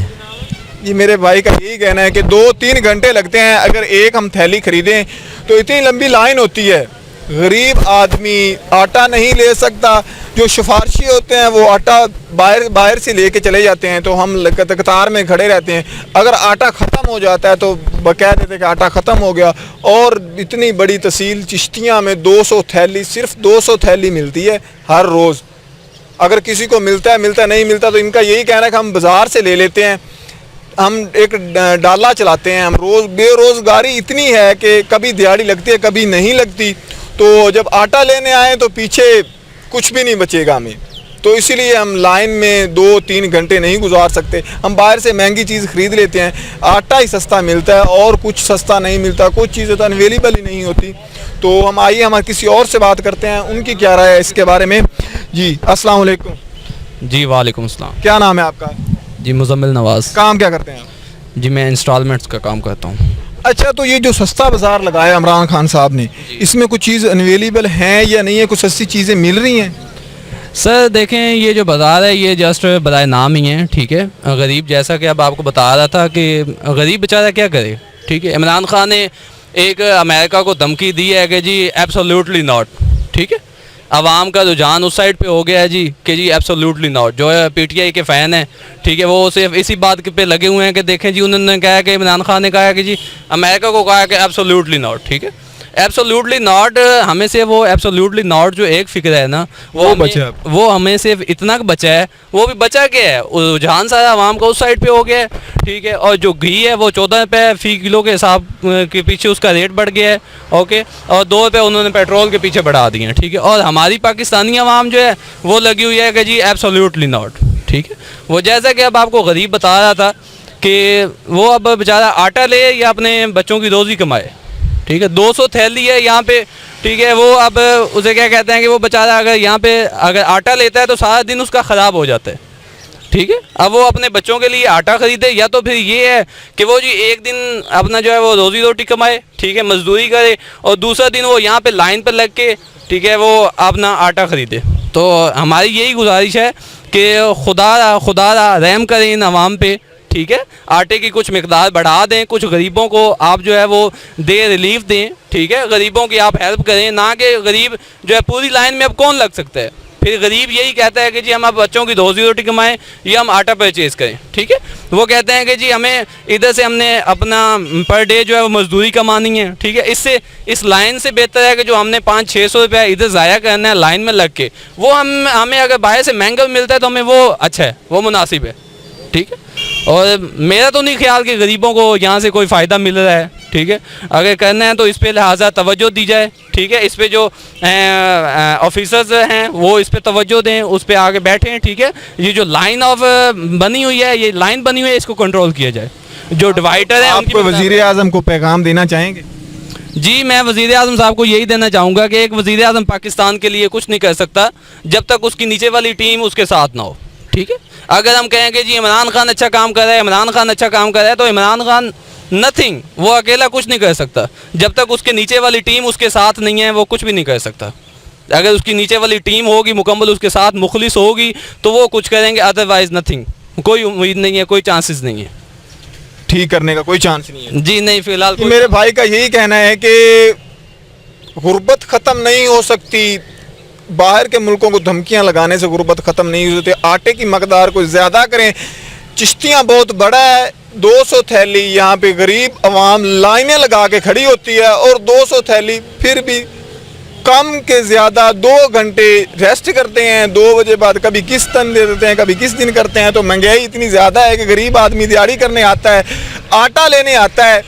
Speaker 2: ये मेरे भाई का यही कहना है कि 2-3 घंटे लगते हैं अगर एक हम थैली खरीदें तो इतनी लंबी लाइन होती है। गरीब आदमी आटा नहीं ले सकता। जो सिफारशी होते हैं वो आटा बाहर से लेके चले जाते हैं तो हम कतार में खड़े रहते हैं। अगर आटा ख़त्म हो जाता है तो कह देते कि आटा ख़त्म हो गया। और इतनी बड़ी तहसील चिश्तियाँ में 200 थैली, सिर्फ 200 थैली मिलती है हर रोज़। अगर किसी को मिलता है नहीं मिलता तो इनका यही कहना है कि हम बाज़ार से ले लेते हैं। हम एक डाला चलाते हैं, हम रोज़ बेरोज़गारी इतनी है कि कभी दिहाड़ी लगती है कभी नहीं लगती। तो जब आटा लेने आए तो पीछे कुछ भी नहीं बचेगा हमें, तो इसीलिए हम लाइन में 2-3 घंटे नहीं गुजार सकते। हम बाहर से महंगी चीज़ ख़रीद लेते हैं, आटा ही सस्ता मिलता है और कुछ सस्ता नहीं मिलता, कुछ चीज़ें तो अवेलेबल ही नहीं होती। तो हम आइए हम किसी और से बात करते हैं, उनकी क्या राय है इसके बारे में। जी अस्सलाम वालेकुम।
Speaker 6: जी वालेकुम अस्सलाम।
Speaker 2: क्या नाम है आपका?
Speaker 6: जी मुजम्मिल नवाज़।
Speaker 2: काम क्या करते हैं आप?
Speaker 6: जी मैं इंस्टॉलमेंट्स का काम करता हूँ।
Speaker 2: अच्छा, तो ये जो सस्ता बाज़ार लगाया इमरान खान साहब ने, इसमें कुछ चीज़ अवेलेबल हैं या नहीं है, कुछ सस्ती चीज़ें मिल रही हैं?
Speaker 6: सर देखें, ये जो बाज़ार है ये जस्ट बजाय नाम ही है, ठीक है। गरीब जैसा कि अब आपको बता रहा था कि गरीब बेचारा क्या करे, ठीक है। इमरान खान ने एक अमेरिका को धमकी दी है कि जी एब्सोल्युटली नॉट, ठीक है। आवाम का रुझान उस साइड पे हो गया है जी कि जी एब्सोल्युटली नॉट। जो है पीटीआई के फ़ैन हैं, ठीक है, वो सिर्फ इसी बात पे लगे हुए हैं कि देखें जी उन्होंने कहा कि इमरान खान ने कहा कि जी अमेरिका को कहा कि एब्सोल्युटली नॉट, ठीक है। एब्सोल्युटली नॉट हमें से वो एब्सोल्युटली नॉट जो एक फ़िक्र है ना वो हमें सिर्फ इतना बचा है। वो भी बचा क्या है, रुझान सारा आवाम का उस साइड पे हो गया है, ठीक है। और जो घी है वो 14 रुपये फ़ी किलो के हिसाब के पीछे उसका रेट बढ़ गया है, ओके। और 2 रुपये उन्होंने पेट्रोल के पीछे बढ़ा दिए हैं, ठीक है। और हमारी पाकिस्तानी आवाम जो है वो लगी हुई है कि जी एब्सोल्युटली नॉट, ठीक है। वो जैसा कि अब आपको गरीब बता रहा था कि वो अब बेचारा आटा ले या अपने बच्चों की रोज़ी कमाए, ठीक है। 200 थैली है यहाँ पे, ठीक है। वो अब उसे क्या कहते हैं कि वो बेचारा अगर यहाँ पे अगर आटा लेता है तो सारा दिन उसका ख़राब हो जाता है, ठीक है। अब वो अपने बच्चों के लिए आटा ख़रीदे या तो फिर ये है कि वो जी एक दिन अपना जो है वो रोज़ी रोटी कमाए, ठीक है, मजदूरी करे, और दूसरा दिन वो यहाँ पे लाइन पर लग के, ठीक है, वो अपना आटा ख़रीदे। तो हमारी यही गुजारिश है कि खुदा रहम करें इन आवाम पे, ठीक है। आटे की कुछ मिकदार बढ़ा दें, कुछ गरीबों को आप जो है वो रिलीफ दें, ठीक है। गरीबों की आप हेल्प करें, ना कि गरीब जो है पूरी लाइन में अब कौन लग सकता है। फिर गरीब यही कहता है कि जी हम अब बच्चों की रोज़ी रोटी कमाएं या हम आटा परचेज़ करें, ठीक है। वो कहते हैं कि जी हमें इधर से हमने अपना पर डे जो है वो मजदूरी कमानी है, ठीक है। इससे इस लाइन से बेहतर है कि जो हमने 500-600 रुपया इधर ज़ाया करना है लाइन में लग के, वो हमें अगर बाहर से महंगा मिलता है तो हमें वो अच्छा है, वो मुनासिब है, ठीक है। और मेरा तो नहीं ख्याल कि गरीबों को यहाँ से कोई फ़ायदा मिल रहा है, ठीक है। अगर करना है तो इस पे लिहाजा तवज्जो दी जाए, ठीक है। इस पे जो ऑफिसर्स हैं वो इस पे तवज्जो दें, उस पे आगे बैठें, ठीक है। ये जो लाइन ऑफ बनी हुई है, ये लाइन बनी हुई है, इसको कंट्रोल किया जाए। जो डिवाइडर है
Speaker 2: आप वज़ीर आज़म को पैगाम देना चाहेंगे?
Speaker 6: जी मैं वज़ीर आज़म साहब को यही देना चाहूँगा कि एक वज़ीर आज़म पाकिस्तान के लिए कुछ नहीं कर सकता जब तक उसकी नीचे वाली टीम उसके साथ ना हो, ठीक है। अगर हम कहेंगे जी इमरान खान अच्छा काम कर रहा है, इमरान खान अच्छा काम कर रहा है, तो इमरान खान नथिंग, वो अकेला कुछ नहीं कर सकता। जब तक उसके नीचे वाली टीम उसके साथ नहीं है वो कुछ भी नहीं कर सकता। अगर उसकी नीचे वाली टीम होगी मुकम्मल, उसके साथ मुखलिस होगी, तो वो कुछ करेंगे, अदरवाइज नथिंग। कोई उम्मीद नहीं है, कोई चांसेस नहीं है,
Speaker 2: ठीक करने का कोई चांस नहीं है।
Speaker 6: जी नहीं, फिलहाल
Speaker 2: कि मेरे भाई का यही कहना है कि गुर्बत ख़त्म नहीं हो सकती, बाहर के मुल्कों को धमकियां लगाने से गुर्बत ख़त्म नहीं हो सकती। आटे की मकदार को ज़्यादा करें। चिश्तियाँ बहुत बड़ा है, 200 थैली यहाँ पे गरीब आवाम लाइनें लगा के खड़ी होती है, और 200 थैली फिर भी कम के ज़्यादा 2 घंटे रेस्ट करते हैं। 2 बजे बाद कभी किस दिन दे देते हैं, कभी किस दिन करते हैं। तो महंगाई इतनी ज़्यादा है कि गरीब आदमी दिहाड़ी करने आता है, आटा लेने आता है,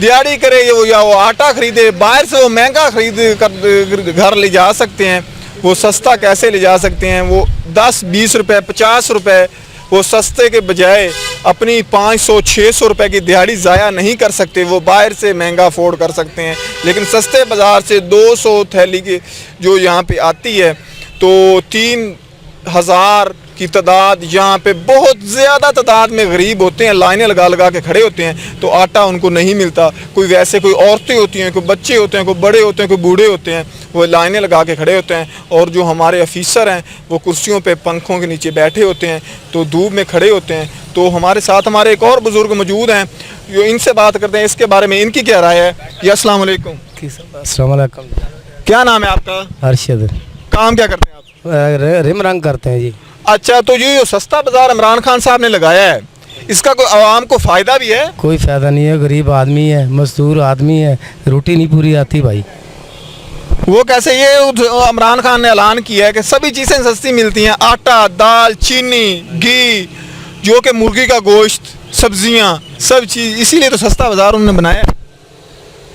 Speaker 2: दिहाड़ी करे या वो आटा खरीदे, बाहर से वो महंगा खरीद कर घर ले जा सकते हैं, वो सस्ता कैसे ले जा सकते हैं। वो 10-20 रुपये 50 रुपये वो सस्ते के बजाय अपनी 500-600 रुपये की दिहाड़ी ज़ाया नहीं कर सकते, वो बाहर से महंगा अफोर्ड कर सकते हैं। लेकिन सस्ते बाज़ार से 200 थैली की जो यहाँ पे आती है, तो 3000 की तादाद, यहाँ पे बहुत ज़्यादा तादाद में गरीब होते हैं, लाइनें लगा लगा के खड़े होते हैं, तो आटा उनको नहीं मिलता। कोई वैसे कोई औरतें होती हैं, कोई बच्चे होते हैं, कोई बड़े होते हैं, कोई बूढ़े होते हैं, वो लाइनें लगा के खड़े होते हैं। और जो हमारे ऑफिसर हैं वो कुर्सियों पे पंखों के नीचे बैठे होते हैं, तो धूप में खड़े होते हैं। तो हमारे साथ हमारे एक और बुज़ुर्ग मौजूद हैं, जो इनसे बात करते हैं इसके बारे में, इनकी क्या राय है। या अस्सलाम वालेकुम।
Speaker 10: अस्सलाम वालेकुम।
Speaker 2: क्या नाम है आपका।
Speaker 10: अरशद।
Speaker 2: काम क्या करते हैं आप।
Speaker 10: रिम रंग करते हैं जी।
Speaker 2: अच्छा, तो ये जो सस्ता बाज़ार इमरान खान साहब ने लगाया है, इसका कोई आवाम को फ़ायदा भी है।
Speaker 10: कोई फ़ायदा नहीं है, गरीब आदमी है, मजदूर आदमी है, रोटी नहीं पूरी आती भाई।
Speaker 2: वो कैसे, ये इमरान खान ने ऐलान किया है कि सभी चीज़ें सस्ती मिलती हैं, आटा, दाल, चीनी, घी, जो कि मुर्गी का गोश्त, सब्जियां, सब चीज़, इसीलिए तो सस्ता बाज़ार उन्होंने बनाया है।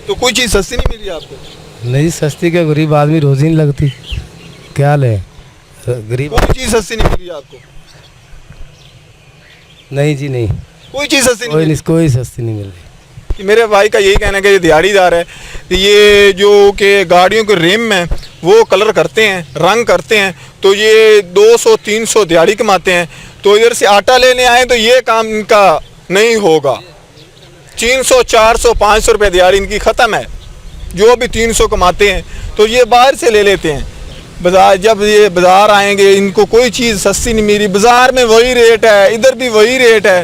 Speaker 2: तो कोई चीज़ सस्ती नहीं मिल रही आपको।
Speaker 10: नहीं सस्ती क्या, गरीब आदमी रोज़ी नहीं लगती, क्या ले गरीब।
Speaker 2: कोई चीज़ सस्ती नहीं मिल रही आपको।
Speaker 10: नहीं जी नहीं,
Speaker 2: कोई चीज़ सस्ती
Speaker 10: नहीं, कोई सस्ती नहीं मिल रही।
Speaker 2: कि मेरे भाई का यही कहना है कि ये दिहाड़ीदार है, ये जो कि गाड़ियों के रिम में वो कलर करते हैं, रंग करते हैं, तो ये 200-300 दिहाड़ी कमाते हैं। तो इधर से आटा लेने आए तो ये काम इनका नहीं होगा। 300-400-500 रुपये दिहाड़ी इनकी ख़त्म है। जो भी 300 कमाते हैं तो ये बाहर से ले लेते हैं। बाज़ार, जब ये बाज़ार आएंगे इनको कोई चीज़ सस्ती नहीं मिली। बाज़ार में वही रेट है, इधर भी वही रेट है।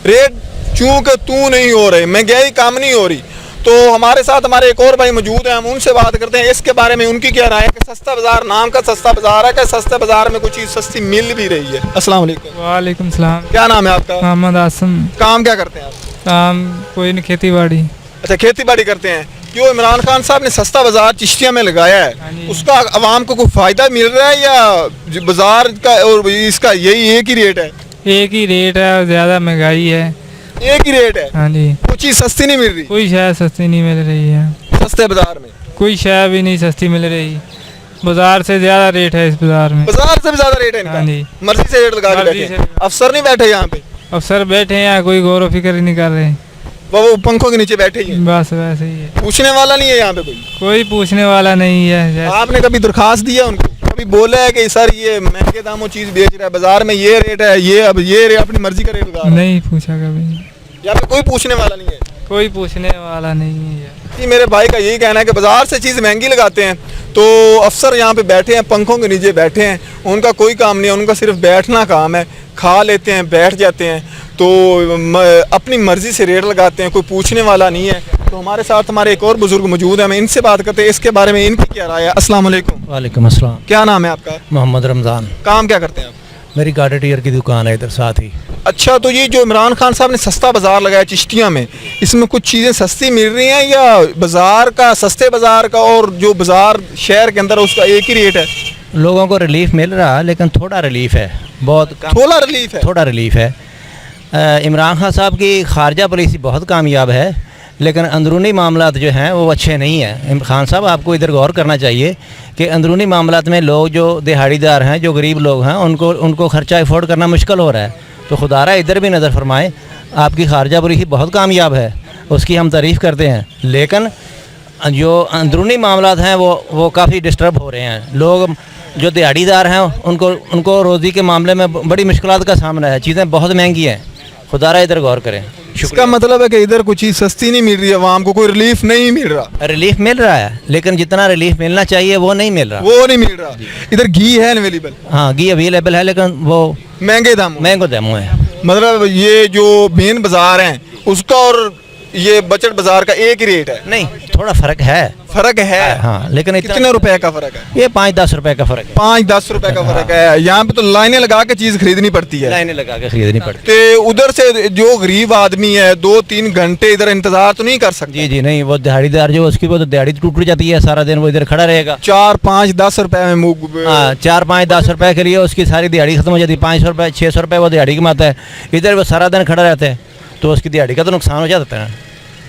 Speaker 2: रेट चूँकि तू नहीं हो रही, महंगाई कम नहीं हो रही। तो हमारे साथ हमारे एक और भाई मौजूद हैं, हम उनसे बात करते हैं इसके बारे में, उनकी क्या राय है कि सस्ता बाज़ार, नाम का सस्ता बाज़ार है, कि सस्ते बाज़ार में कोई चीज़ सस्ती मिल भी रही है। अस्सलाम वालेकुम।
Speaker 8: वालेकुम सलाम।
Speaker 2: क्या नाम है आपका।
Speaker 8: मोहम्मद आसम।
Speaker 2: काम क्या करते हैं आप।
Speaker 8: काम कोई नहीं, खेती बाड़ी।
Speaker 2: अच्छा, खेती बाड़ी करते हैं। जो इमरान खान साहब ने सस्ता बाज़ार चिश्तिया में लगाया है, उसका आवाम को कोई फ़ायदा मिल रहा है या बाज़ार का और इसका यही एक ही रेट है।
Speaker 8: एक ही रेट है और ज़्यादा महंगाई है।
Speaker 2: एक ही रेट है।
Speaker 8: हाँ जी।
Speaker 2: कोई चीज़ सस्ती नहीं मिल रही।
Speaker 8: कोई शय सस्ती नहीं मिल रही है
Speaker 2: सस्ते बाज़ार में।
Speaker 8: कोई शय भी नहीं सस्ती मिल रही। बाजार से ज़्यादा रेट है इस बाज़ार में।
Speaker 2: बाज़ार से भी ज़्यादा रेट है इनका।
Speaker 8: हाँ जी।
Speaker 2: मर्जी से रेट लगा के बैठे। अफसर नहीं बैठे यहाँ पे।
Speaker 8: अफसर बैठे हैं, कोई गौर फिक्र नहीं कर रहे,
Speaker 2: वो पंखों के नीचे बैठे ही हैं।
Speaker 8: बस वैसे ही है।
Speaker 2: पूछने वाला नहीं है यहाँ पे
Speaker 8: कोई पूछने वाला नहीं है।
Speaker 2: आपने कभी दरखास्त दिया उनको, कभी बोला है कि सर ये महंगे दामों चीज़ बेच रहा है, बाजार में ये रेट है, ये अब ये रेट, अपनी मर्जी का रेट लगा रहा है।
Speaker 8: नहीं पूछा कभी।
Speaker 2: यहाँ पे कोई पूछने वाला नहीं है।
Speaker 8: कोई पूछने वाला नहीं है।
Speaker 2: जी, मेरे भाई का यही कहना है कि बाजार से चीज़ महंगी लगाते हैं, तो अफसर यहाँ पे बैठे हैं, पंखों के नीचे बैठे हैं, उनका कोई काम नहीं है, उनका सिर्फ बैठना काम है, खा लेते हैं, बैठ जाते हैं, तो अपनी मर्ज़ी से रेट लगाते हैं, कोई पूछने वाला नहीं है। तो हमारे साथ हमारे एक और बुज़ुर्ग मौजूद हैं, मैं इनसे बात करते हैं इसके बारे में, इनकी क्या राय है। अस्सलाम वालेकुम।
Speaker 7: वालेकुम अस्सलाम।
Speaker 2: क्या नाम है आपका।
Speaker 7: मोहम्मद रमज़ान।
Speaker 2: काम क्या करते हैं आप।
Speaker 7: मेरी गाड़ी टीयर की दुकान है इधर साथ ही।
Speaker 2: अच्छा, तो ये जो इमरान खान साहब ने सस्ता बाज़ार लगाया चिश्तिया में, इसमें कुछ चीज़ें सस्ती मिल रही हैं या बाज़ार का, सस्ते बाज़ार का और जो बाज़ार शहर के अंदर उसका एक ही रेट है।
Speaker 7: लोगों को रिलीफ मिल रहा है, लेकिन थोड़ा रिलीफ है, बहुत
Speaker 2: थोड़ा रिलीफ है।
Speaker 7: थोड़ा रिलीफ है। इमरान खान साहब की खारजा पॉलिसी बहुत कामयाब है, लेकिन अंदरूनी मामलात जो हैं वो अच्छे नहीं हैं। खान साहब आपको इधर गौर करना चाहिए कि अंदरूनी मामलात में लोग जो दिहाड़ीदार हैं, जो गरीब लोग हैं, उनको खर्चा अफोर्ड करना मुश्किल हो रहा है। तो खुदारा इधर भी नज़र फरमाए। आपकी खारजा पॉलिसी बहुत कामयाब है, उसकी हम तारीफ़ करते हैं, लेकिन जो अंदरूनी मामलात हैं वो काफ़ी डिस्टर्ब हो रहे हैं। लोग जो दिहाड़ीदार हैं उनको रोज़ी के मामले में बड़ी मुश्किलात का सामना है, चीज़ें बहुत महंगी हैं। खुदारा इधर गौर करें।
Speaker 2: इसका मतलब है कि इधर कुछ चीज़ सस्ती नहीं मिल रही है, आवाम को कोई रिलीफ नहीं मिल रहा।
Speaker 7: रिलीफ मिल रहा है लेकिन जितना रिलीफ मिलना चाहिए वो नहीं मिल रहा।
Speaker 2: वो नहीं मिल रहा। इधर घी है अवेलेबल?
Speaker 7: हाँ घी अवेलेबल है लेकिन वो
Speaker 2: महंगे दामों
Speaker 7: है।
Speaker 2: मतलब ये जो मेन बाजार है उसका और ये बजट बाजार का एक ही रेट है?
Speaker 7: नहीं, थोड़ा फर्क है। हाँ लेकिन
Speaker 2: कितने रुपए का फर्क है?
Speaker 7: ये 5-10 रुपए का फर्क है।
Speaker 2: 5-10 रुपए का फर्क है। यहाँ पे तो लाइनें लगा के चीज खरीदनी पड़ती है।
Speaker 7: लाइनें लगा के खरीदनी पड़ती
Speaker 2: है। तो उधर से जो गरीब आदमी है 2-3 घंटे इधर इंतजार तो नहीं कर सकता?
Speaker 7: जी नहीं, वो दिहाड़ीदार जो उसकी वो तो दिहाड़ी टूट जाती है, सारा दिन वो इधर खड़ा रहेगा।
Speaker 2: 4-5-10 रुपए में
Speaker 7: 4-5-10 रुपए के लिए उसकी सारी दिहाड़ी खत्म हो जाती है। 500 रुपए 600 रुपए वो दिहाड़ी कमाता है, इधर वो सारा दिन खड़ा रहता है तो उसकी दिहाड़ी का तो नुकसान हो जाता है,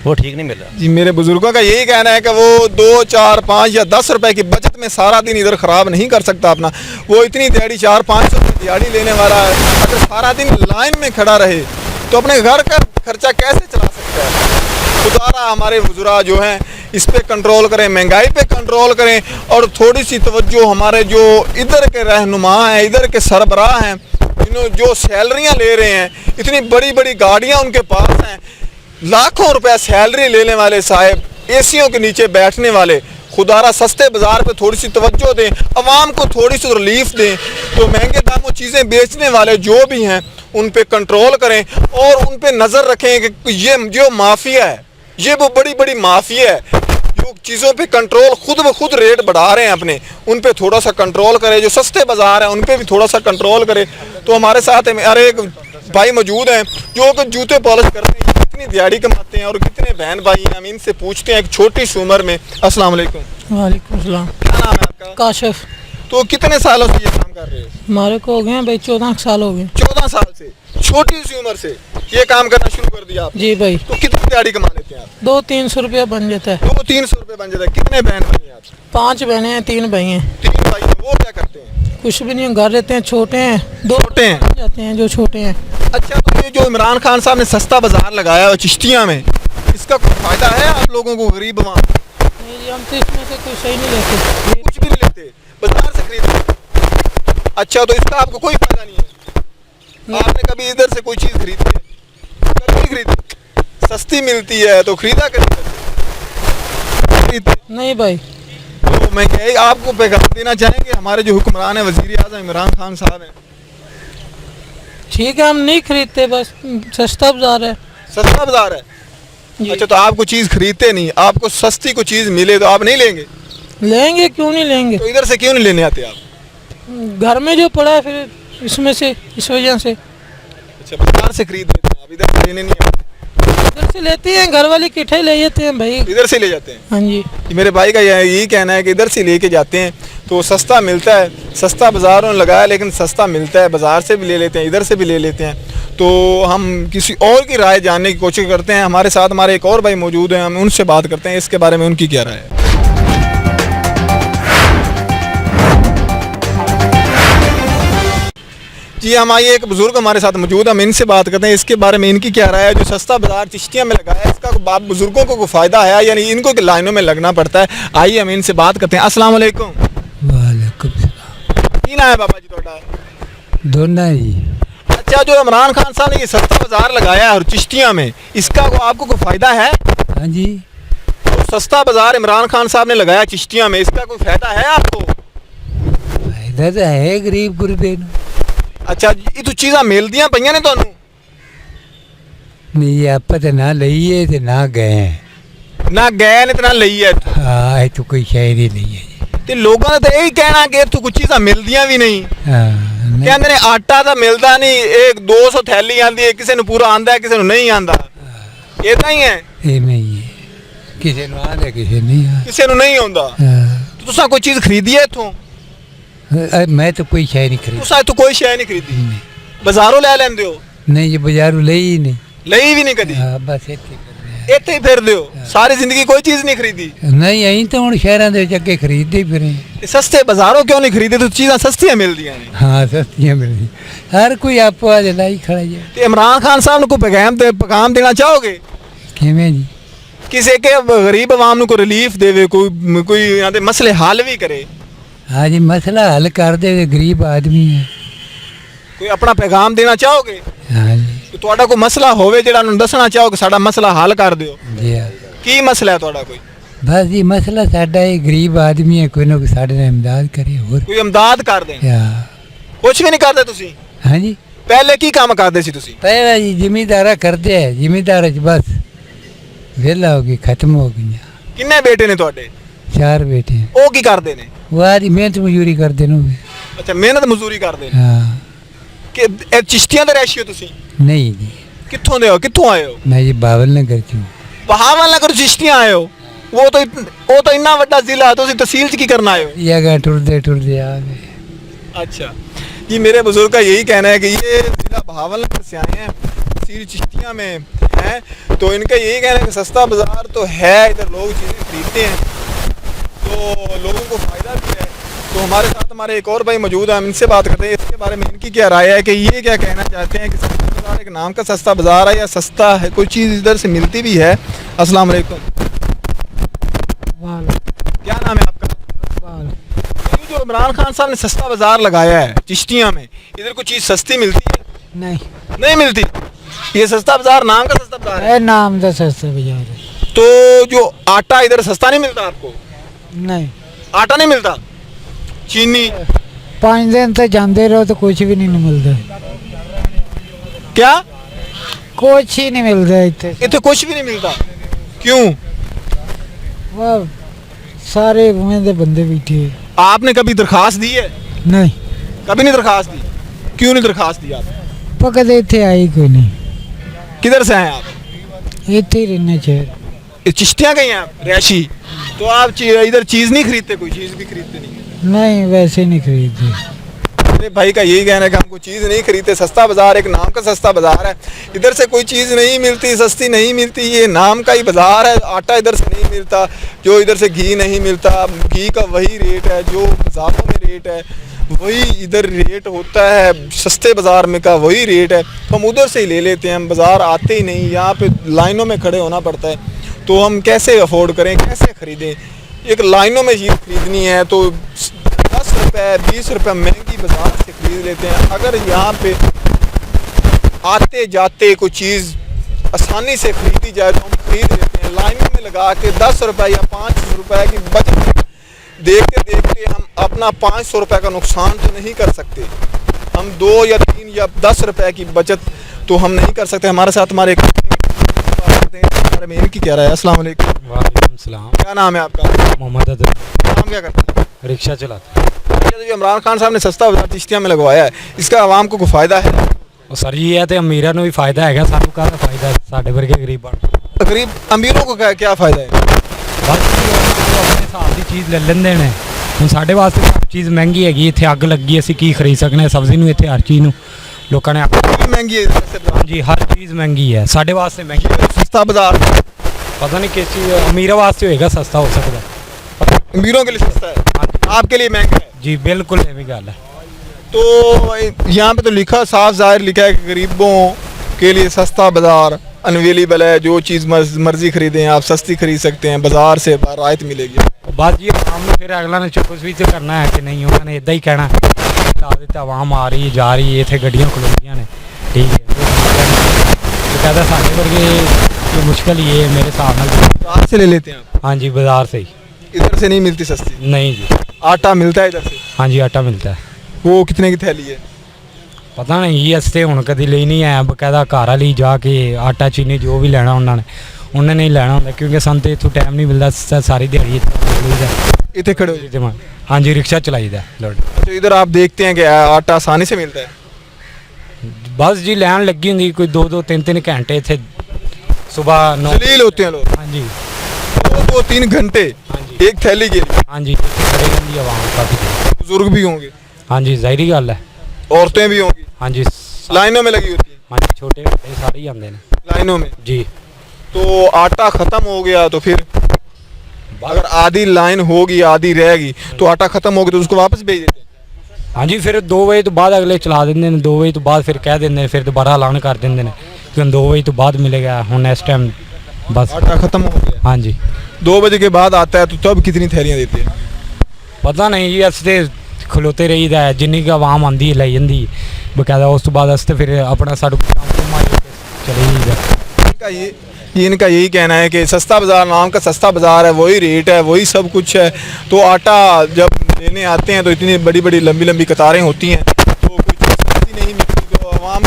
Speaker 7: वो ठीक नहीं मिल रहा।
Speaker 2: जी मेरे बुजुर्गों का यही कहना है कि वो 2, 4, 5 या 10 रुपए की बचत में सारा दिन इधर खराब नहीं कर सकता अपना। वो इतनी दिहाड़ी 400-500 रुपये दिहाड़ी लेने वाला है, अगर सारा दिन लाइन में खड़ा रहे तो अपने घर का खर्चा कैसे चला सकता है? खुदारा हमारे बुजुर्ग जो हैं इस पे कंट्रोल करें, महंगाई पे कंट्रोल करें और थोड़ी सी तवज्जो हमारे जो इधर के रहनुमा हैं, इधर के सरबराह हैं, जो सैलरियाँ ले रहे हैं, इतनी बड़ी बड़ी गाड़ियाँ उनके पास हैं, लाखों रुपए सैलरी लेने वाले साहब, एसियों के नीचे बैठने वाले, खुदारा सस्ते बाजार पे थोड़ी सी तवज्जो दें, आवाम को थोड़ी सी रिलीफ दें। तो महंगे दामों चीज़ें बेचने वाले जो भी हैं उन पे कंट्रोल करें और उन पे नज़र रखें कि ये जो माफिया है, ये वो बड़ी बड़ी माफिया है जो चीज़ों पे कंट्रोल खुद ब खुद रेट बढ़ा रहे हैं अपने, उन पे थोड़ा सा कंट्रोल करें। जो सस्ते बाजार हैं उन पे भी थोड़ा सा कंट्रोल करें। तो हमारे साथ अरे एक भाई मौजूद हैं जो कि जूते पॉलिश करते हैं, कितनी दिहाड़ी कमाते हैं और कितने बहन भाई हैं, हम इनसे पूछते हैं एक छोटी सी उम्र में। अस्सलाम वालेकुम।
Speaker 9: वालेकुम सलाम।
Speaker 2: क्या नाम है आपका?
Speaker 9: काशिफ।
Speaker 2: तो कितने सालों से ये काम कर रहे हो?
Speaker 9: हमारे को हो गए हैं भाई 14 साल हो गए।
Speaker 2: 14 साल से छोटी सी उम्र से ये काम करना शुरू कर दिया आप?
Speaker 9: जी भाई।
Speaker 2: तो कितनी दिहाड़ी कमा लेते हैं आप?
Speaker 9: 200-300 रुपया बन जाता है।
Speaker 2: 200-300 रुपये बन जाता है। कितने बहन भाई हैं आप?
Speaker 9: 5 बहनें हैं, 3 भाई हैं।
Speaker 2: 3 भाई हैं। वो क्या करते हैं?
Speaker 9: कुछ भी नहीं, घर रहते हैं, छोटे हैं, 2
Speaker 2: छोटे हैं
Speaker 9: जाते हैं जो छोटे हैं।
Speaker 2: अच्छा, तो ये जो इमरान खान साहब ने सस्ता बाजार लगाया है चिश्तिया में, इसका कोई फायदा है आप लोगों को, गरीब आवाम?
Speaker 9: नहीं जी, हम तो इसमें से कुछ सही नहीं लेते,
Speaker 2: कुछ भी नहीं लेते, बाजार से खरीदते। अच्छा, तो इसका आपको कोई फायदा नहीं है? आपने कभी इधर से कोई चीज़ खरीदी है? कभी नहीं खरीदी? सस्ती मिलती है तो खरीदा करें?
Speaker 9: नहीं भाई।
Speaker 2: तो मैं क्या आपको पैगाम देना चाहेंगे हमारे जो हुक्मरान है वज़ीर आज़म इमरान खान साहब हैं?
Speaker 9: ठीक है, हम नहीं खरीदते, बस सस्ता बाजार है।
Speaker 2: सस्ता बाजार है? अच्छा, तो आपको चीज़ खरीदते नहीं, आपको सस्ती को चीज़ मिले तो आप नहीं लेंगे?
Speaker 9: लेंगे, क्यों नहीं लेंगे।
Speaker 2: तो इधर से क्यों नहीं लेने आते आप?
Speaker 9: घर में जो पड़ा है फिर इसमें से, इस वजह से।
Speaker 2: अच्छा, बाजार से खरीद लेते हैं आप, इधर से लेने नहीं आते?
Speaker 9: इधर से लेते हैं, घर वाले किट्ठे ले जाते हैं भाई।
Speaker 2: इधर से ले जाते हैं?
Speaker 9: हाँ जी।
Speaker 2: मेरे भाई का यही कहना है कि इधर से लेके जाते हैं तो सस्ता मिलता है। सस्ता बाज़ारों ने लगाया लेकिन सस्ता मिलता है, बाज़ार से भी ले लेते हैं, इधर से भी ले लेते हैं। तो हम किसी और की राय जानने की कोशिश करते हैं। हमारे साथ हमारे एक और भाई मौजूद हैं, हम उनसे बात करते हैं इसके बारे में उनकी क्या राय है। जी, हम आइए, एक बुजुर्ग हमारे साथ मौजूद, हम इनसे बात करते हैं इसके बारे में इनकी क्या राय है। जो सस्ता बाजार चिश्तिया में लगाया है इसका बाप बुजुर्गों को फ़ायदा है यानी इनको लाइनों में लगना पड़ता है? आइए हम इनसे बात करते हैं। अस्सलाम वालेकुम।
Speaker 10: वालेकुम सलाम।
Speaker 2: की नाम है बाबा जी थोड़ा?
Speaker 10: दोनों ही।
Speaker 2: अच्छा, जो इमरान खान साहब ने ये सस्ता बाजार लगाया है और चिश्तिया में, इसका आपको कोई फ़ायदा है?
Speaker 10: हाँ जी।
Speaker 2: तो सस्ता बाजार इमरान खान साहब ने लगाया चिश्तिया में, इसका कोई फ़ायदा है आपको?
Speaker 10: फायदा तो है गरीब गुरबे नूं।
Speaker 2: अच्छा, ये तो चीज़ां मिलदियां पईयां ने तुहानू?
Speaker 10: नहीं, आप तो ना लईए ते ना गए,
Speaker 2: ना गए ने ते ना लई है।
Speaker 10: हाँ, ये तो कोई शायद ही नहीं है।
Speaker 2: ਤੇ ਲੋਕਾਂ ਦਾ ਤਾਂ ਇਹੀ ਕਹਿਣਾ ਕਿ ਇੱਥੋਂ ਕੁਝ ਚੀਜ਼ਾਂ ਮਿਲਦੀਆਂ ਵੀ ਨਹੀਂ। ਕਹਿੰਦੇ ਨੇ ਆਟਾ ਤਾਂ ਮਿਲਦਾ ਨਹੀਂ, ਇਹ 200 ਥੈਲੀ ਆਂਦੀ ਹੈ, ਕਿਸੇ ਨੂੰ ਪੂਰਾ ਆਂਦਾ ਕਿਸੇ ਨੂੰ ਨਹੀਂ ਆਂਦਾ, ਇਦਾਂ ਹੀ ਹੈ।
Speaker 10: ਇਵੇਂ ਹੀ ਹੈ, ਕਿਸੇ ਨੂੰ ਆਂਦਾ ਕਿਸੇ ਨਹੀਂ ਆ,
Speaker 2: ਕਿਸੇ ਨੂੰ ਨਹੀਂ ਆਉਂਦਾ। ਤੁਸੀਂ ਕੋਈ ਚੀਜ਼ ਖਰੀਦੀ ਹੈ ਇੱਥੋਂ?
Speaker 10: ਮੈਂ ਤਾਂ ਕੋਈ ਸ਼ੈ ਨਹੀਂ ਖਰੀਦੀ।
Speaker 2: ਤੁਸੀਂ ਇੱਥੋਂ ਕੋਈ ਸ਼ੈ ਨਹੀਂ ਖਰੀਦੀ? ਬਾਜ਼ਾਰੋਂ ਲੈ ਲੈਂਦੇ ਹੋ?
Speaker 10: ਨਹੀਂ ਜੀ, ਬਾਜ਼ਾਰੋਂ ਲਈ ਨਹੀਂ।
Speaker 2: ਲਈ ਵੀ ਨਹੀਂ ਕਦੀ?
Speaker 10: ਹਾਂ, ਬਸ ਇੱਥੇ
Speaker 2: ਇੱਥੇ ਹੀ ਫਿਰਦੇ ਹੋ ਸਾਰੀ ਜ਼ਿੰਦਗੀ, ਕੋਈ ਚੀਜ਼ ਨਹੀਂ ਖਰੀਦੀ?
Speaker 10: ਨਹੀਂ, ਅਸੀਂ ਤਾਂ ਹੁਣ ਸ਼ਹਿਰਾਂ ਦੇ ਵਿੱਚ ਅੱਗੇ ਖਰੀਦਦੇ ਹੀ ਫਿਰੇ।
Speaker 2: ਸਸਤੇ ਬਾਜ਼ਾਰੋਂ ਕਿਉਂ ਨਹੀਂ ਖਰੀਦੇ? तो ਚੀਜ਼ਾਂ ਸਸਤੀਆਂ ਮਿਲਦੀਆਂ ਨੇ।
Speaker 10: ਹਾਂ, ਸਸਤੀਆਂ ਮਿਲਦੀਆਂ, ਹਰ ਕੋਈ ਆਪੋ ਆ ਲਾਈ ਖੜਾ ਜੀ।
Speaker 2: ਤੇ ਇਮਰਾਨ ਖਾਨ ਸਾਹਿਬ ਨੂੰ ਕੋਈ ਪੈਗਾਮ ਦੇਣਾ ਚਾਹੋਗੇ?
Speaker 10: ਕਿਵੇਂ ਜੀ?
Speaker 2: ਕਿਸੇ ਕੇ ਗਰੀਬ ਆਵਾਮ ਨੂੰ ਕੋਈ ਰਿਲੀਫ ਦੇਵੇ, ਕੋਈ ਇਹਨਾਂ ਦੇ ਮਸਲੇ ਹੱਲ ਵੀ ਕਰੇ।
Speaker 10: हाँ जी, मसला हल कर दे, गरीब आदमी है।
Speaker 2: कोई अपना पैगाम देना चाहोगे?
Speaker 10: हाँ जी।
Speaker 2: ਕਿ ਤੁਹਾਡਾ ਕੋਈ ਮਸਲਾ ਹੋਵੇ ਜਿਹੜਾ ਨੂੰ ਦੱਸਣਾ ਚਾਹੋ ਕਿ ਸਾਡਾ ਮਸਲਾ ਹੱਲ ਕਰ ਦਿਓ।
Speaker 11: जी हाँ
Speaker 2: ਕੀ ਮਸਲਾ ਹੈ ਤੁਹਾਡਾ ਕੋਈ?
Speaker 11: बस जी मसला साडा ये गरीब आदमी है कोई ना कोई साढ़े नाल इमदाद करे और
Speaker 2: ਕੋਈ ਇਮਦਾਦ ਕਰ ਦੇ।
Speaker 11: या
Speaker 2: ਕੁਝ ਵੀ ਨਹੀਂ ਕਰਦੇ ਤੁਸੀਂ?
Speaker 11: हाँ जी
Speaker 2: ਪਹਿਲੇ ਕੀ ਕੰਮ ਕਰਦੇ ਸੀ ਤੁਸੀਂ?
Speaker 11: पहला जी जिमीदारा करते हैं जिमीदार बस वेला हो गई खत्म हो गई।
Speaker 2: ਕਿੰਨੇ ਬੇਟੇ ਨੇ ਤੁਹਾਡੇ?
Speaker 11: 4 बेटे हैं
Speaker 2: ਉਹ ਕੀ ਕਰਦੇ ਨੇ?
Speaker 11: वो आदि मेहनत मजूरी करते नो
Speaker 2: ਅੱਛਾ ਮਿਹਨਤ ਮਜ਼ਦੂਰੀ ਕਰਦੇ ਨੇ।
Speaker 11: हाँ
Speaker 2: ਕਿ ਇਹ ਚਿਸ਼ਤੀਆਂ ਦੇ ਰਹਿਸ਼ੀ ਹੋ ਤੁਸੀਂ?
Speaker 11: नहीं जी
Speaker 2: ਕਿੱਥੋਂ ਦੇ ਹੋ? ਕਿੱਥੋਂ ਆਏ ਹੋ?
Speaker 11: मैं जी बावल नगर चूँ
Speaker 2: ਬਹਾਵਲ ਨਗਰ ਚਿਸ਼ਤੀਆਂ ਆਏ ਹੋ? ਉਹ ਤਾਂ ਇੰਨਾ ਵੱਡਾ ਜ਼ਿਲ੍ਹਾ ਹੈ, ਤੁਸੀਂ तहसील ਚ ਕੀ ਕਰਨ ਆਏ हो?
Speaker 11: ये गए टुरदे टुरदे आ गए।
Speaker 2: अच्छा जी, मेरे बुजुर्ग का यही कहना है कि ये ज़िला बहावलनगर से आए हैं, तहसील चिश्तिया में हैं, तो इनका यही कहना है कि सस्ता बाज़ार तो है, इधर लोग चीज़ें खरीदते हैं तो लोगों को फ़ायदा भी है। तो हमारे साथ हमारे एक और भाई मौजूद है, हम इनसे बात करते हैं इसके बारे में इनकी क्या राय है कि ये क्या कहना चाहते हैं कि सस्ता बाज़ार एक नाम का सस्ता बाज़ार है या सस्ता है, कोई चीज़ इधर से मिलती भी है। अस्सलाम वालेकुम, क्या नाम है आपका? ये जो इमरान खान साहब ने सस्ता बाजार लगाया है चिश्तिया में, इधर कोई चीज़ सस्ती मिलती है? नहीं मिलती। ये सस्ता बाजार नाम का सस्ता बाजार है?
Speaker 11: नाम का सस्ता बाजार है।
Speaker 2: तो जो आटा इधर सस्ता नहीं मिलता आपको?
Speaker 11: नहीं
Speaker 2: आटा नहीं मिलता, चीनी
Speaker 11: 5 दिन तक जाते रहो तो कुछ भी नहीं मिलता।
Speaker 2: क्या
Speaker 11: कुछ ही नहीं मिलता इतने
Speaker 2: इतने कुछ भी नहीं मिलता? क्यों?
Speaker 11: वाह सारे उम्मीद बंदे बैठे हैं।
Speaker 2: आपने कभी दरखास्त दी है?
Speaker 11: नहीं
Speaker 2: कभी नहीं दरखास्त दी? क्यों नहीं दरखास्त दी आप?
Speaker 11: पकड़े इतने आई कोई नहीं।
Speaker 2: किधर से हैं आप?
Speaker 11: इतने ही रहना चाहिए।
Speaker 2: ये चिश्तियाँ गई हैं आप रैशी, तो आप इधर चीज़ नहीं खरीदते? कोई चीज़ भी खरीदते नहीं?
Speaker 11: नहीं वैसे नहीं खरीदते।
Speaker 2: मेरे भाई का यही कहना है कि हमको चीज़ नहीं खरीदते, सस्ता बाज़ार एक नाम का सस्ता बाज़ार है, इधर से कोई चीज़ नहीं मिलती, सस्ती नहीं मिलती, ये नाम का ही बाज़ार है। आटा इधर से नहीं मिलता, जो इधर से घी नहीं मिलता, घी का वही रेट है जो बाज़ारों में रेट है, वही इधर रेट होता है, सस्ते बाज़ार में का वही रेट है, तो हम उधर से ही ले लेते हैं। हम बाज़ार आते ही नहीं, यहाँ पे लाइनों में खड़े होना पड़ता है, तो हम कैसे अफोर्ड करें, कैसे ख़रीदें? एक लाइनों में चीज़ खरीदनी है तो 10 रुपये 20 रुपये महंगी बाज़ार से खरीद लेते हैं। अगर यहाँ पे आते जाते कोई चीज़ आसानी से खरीदी जाए तो हम खरीद लेते हैं। लाइनों में लगा के 10 रुपये या 5 रुपये की बचत देखते देखते हम अपना 500 रुपये का नुकसान तो नहीं कर सकते। हम 2 या 3 या 10 रुपये की बचत तो हम नहीं कर सकते। हमारे साथ हमारे बारे में इनकी क्या राय है? अस्सलाम वालेकुम।
Speaker 3: वालेकुम सलाम।
Speaker 2: क्या नाम है आपका?
Speaker 3: मोहम्मद अदर।
Speaker 2: काम क्या करते हैं?
Speaker 3: रिक्शा चलाते हैं।
Speaker 2: जो इमरान खान साहब ने सस्ता बाजार चिश्तिया में लगवाया है, इसका आवाम को कोई फायदा है?
Speaker 3: ਉਹ ਸਰ ਜੀ ਇਹ ਤੇ ਅਮੀਰਾਂ ਨੂੰ ਵੀ ਫਾਇਦਾ ਹੈਗਾ, ਸਾਨੂੰ ਕਾਹਦਾ ਫਾਇਦਾ ਸਾਡੇ ਵਰਗੇ ਗਰੀਬਾਂ ਨੂੰ?
Speaker 2: गरीब अमीरों को क्या फायदा है?
Speaker 3: ਬਸ ਜੀ ਉਹ ਆਪਣੇ ਹਿਸਾਬ ਦੀ ਚੀਜ਼ ਲੈ ਲੈਂਦੇ ਨੇ। ਹੁਣ ਸਾਡੇ ਵਾਸਤੇ ਸਭ ਚੀਜ਼ ਮਹਿੰਗੀ ਹੈਗੀ, ਇੱਥੇ ਅੱਗ ਲੱਗੀ ਅਸੀਂ ਕੀ ਖਰੀਦ ਸਕਦੇ ਹਾਂ? ਸਬਜ਼ੀ ਨੂੰ ਇੱਥੇ ਹਰ ਚੀਜ਼ ਨੂੰ ਲੋਕਾਂ ਨੇ
Speaker 2: महंगी है
Speaker 3: ਜੀ ਹਰ ਚੀਜ਼ ਮਹਿੰਗੀ ਹੈ, ਸਾਡੇ ਵਾਸਤੇ ਮਹਿੰਗੀ ਹੈ।
Speaker 2: सस्ता बाजार
Speaker 3: ਪਤਾ ਨਹੀਂ ਕਿਸ ਚੀਜ਼ ਅਮੀਰਾਂ ਵਾਸਤੇ ਹੋਏਗਾ ਸਸਤਾ ਹੋ ਸਕਦਾ,
Speaker 2: अमीरों के लिए सस्ता है, आपके लिए महंगा है।
Speaker 3: जी बिल्कुल एवं गल है।
Speaker 2: तो यहाँ पे तो लिखा साफ जाहिर लिखा है कि गरीबों के लिए सस्ता बाजार अनवेलेबल है, जो चीज़ मर्जी खरीदें आप सस्ती खरीद सकते हैं, बाजार से रायत मिलेगी।
Speaker 3: बस जी आवाम ने फिर अगला ने कुछ भी तो करना है कि नहीं, उन्होंने इदा ही कहना आवाम आ रही है जा रही है, इतने गड्डियाँ खलोतियाँ ने, ठीक है तो कहता साढ़े वर्गे मुश्किल ही है मेरे हिसाब नाल।
Speaker 2: बाजार से ले लेते हैं आप?
Speaker 3: हाँ जी बाजार से ही,
Speaker 2: इधर से नहीं मिलती सस्ती?
Speaker 3: नहीं जी।
Speaker 2: आटा मिलता है इधर से?
Speaker 3: हाँ जी आटा मिलता है।
Speaker 2: वो कितने की थैली है?
Speaker 3: पता नहीं जी असते हूँ कभी ले नहीं आया, बकायदा घर वाली जाके आटा चीनी जो भी लेना उन्होंने नहीं लेना होंगे, क्योंकि सन तो इतों टाइम नहीं मिलता, सारी दिहाड़ी
Speaker 2: इतने खड़े हो जाते?
Speaker 3: हाँ जी रिक्शा चलाईदा।
Speaker 2: तो इधर आप देखते हैं कि आटा आसानी से मिलता है?
Speaker 3: बस जी लैन लगी होंगी कोई 2-2 3-3 घंटे इतने सुबह 9
Speaker 2: जलील होते हैं लोग।
Speaker 3: हाँ जी
Speaker 2: 2-3 घंटे एक थैली के लिए?
Speaker 3: हाँ जी खड़े रहती आवाम काफ़ी देर।
Speaker 2: बुजुर्ग भी होंगे?
Speaker 3: हाँ जी जाहिर गल है।
Speaker 2: औरतें भी होंगी?
Speaker 3: हाँ जी
Speaker 2: लाइनों में लगी होती है?
Speaker 3: हाँ जी छोटे बड़े सारे ही आते हैं
Speaker 2: लाइनों में
Speaker 3: जी।
Speaker 2: तो आटा ख़त्म हो गया तो फिर अगर आधी लाइन होगी आधी रहेगी तो आटा ख़त्म हो गया तो उसको वापस भेज देते हैं?
Speaker 3: हाँ जी फिर 2 बजे तो बाद अगले चला देंगे, 2 बजे तो बाद फिर कह देंगे, फिर दोबारा ऐलान कर देंगे कि हम 2 बजे तो बाद मिलेगा। हम इस टाइम बस
Speaker 2: आटा ख़त्म हो गया।
Speaker 3: हाँ जी
Speaker 2: 2 बजे के बाद आता है तो तब कितनी थैलियाँ देते हैं?
Speaker 3: पता नहीं जी अस तो खलोते रही दा, जिन्नी की आवाम आती है लाई जाती बकायदा, उस तो बाद अस फिर अपना साढ़े
Speaker 2: इनका यही कहना है कि सस्ता बाज़ार नाम का सस्ता बाज़ार है, वही रेट है, वही सब कुछ है। तो आटा जब लेने आते हैं तो इतनी बड़ी बड़ी लंबी लंबी कतारें होती हैं, तो कोई चीज़ सस्ती नहीं मिलती, तो आवाम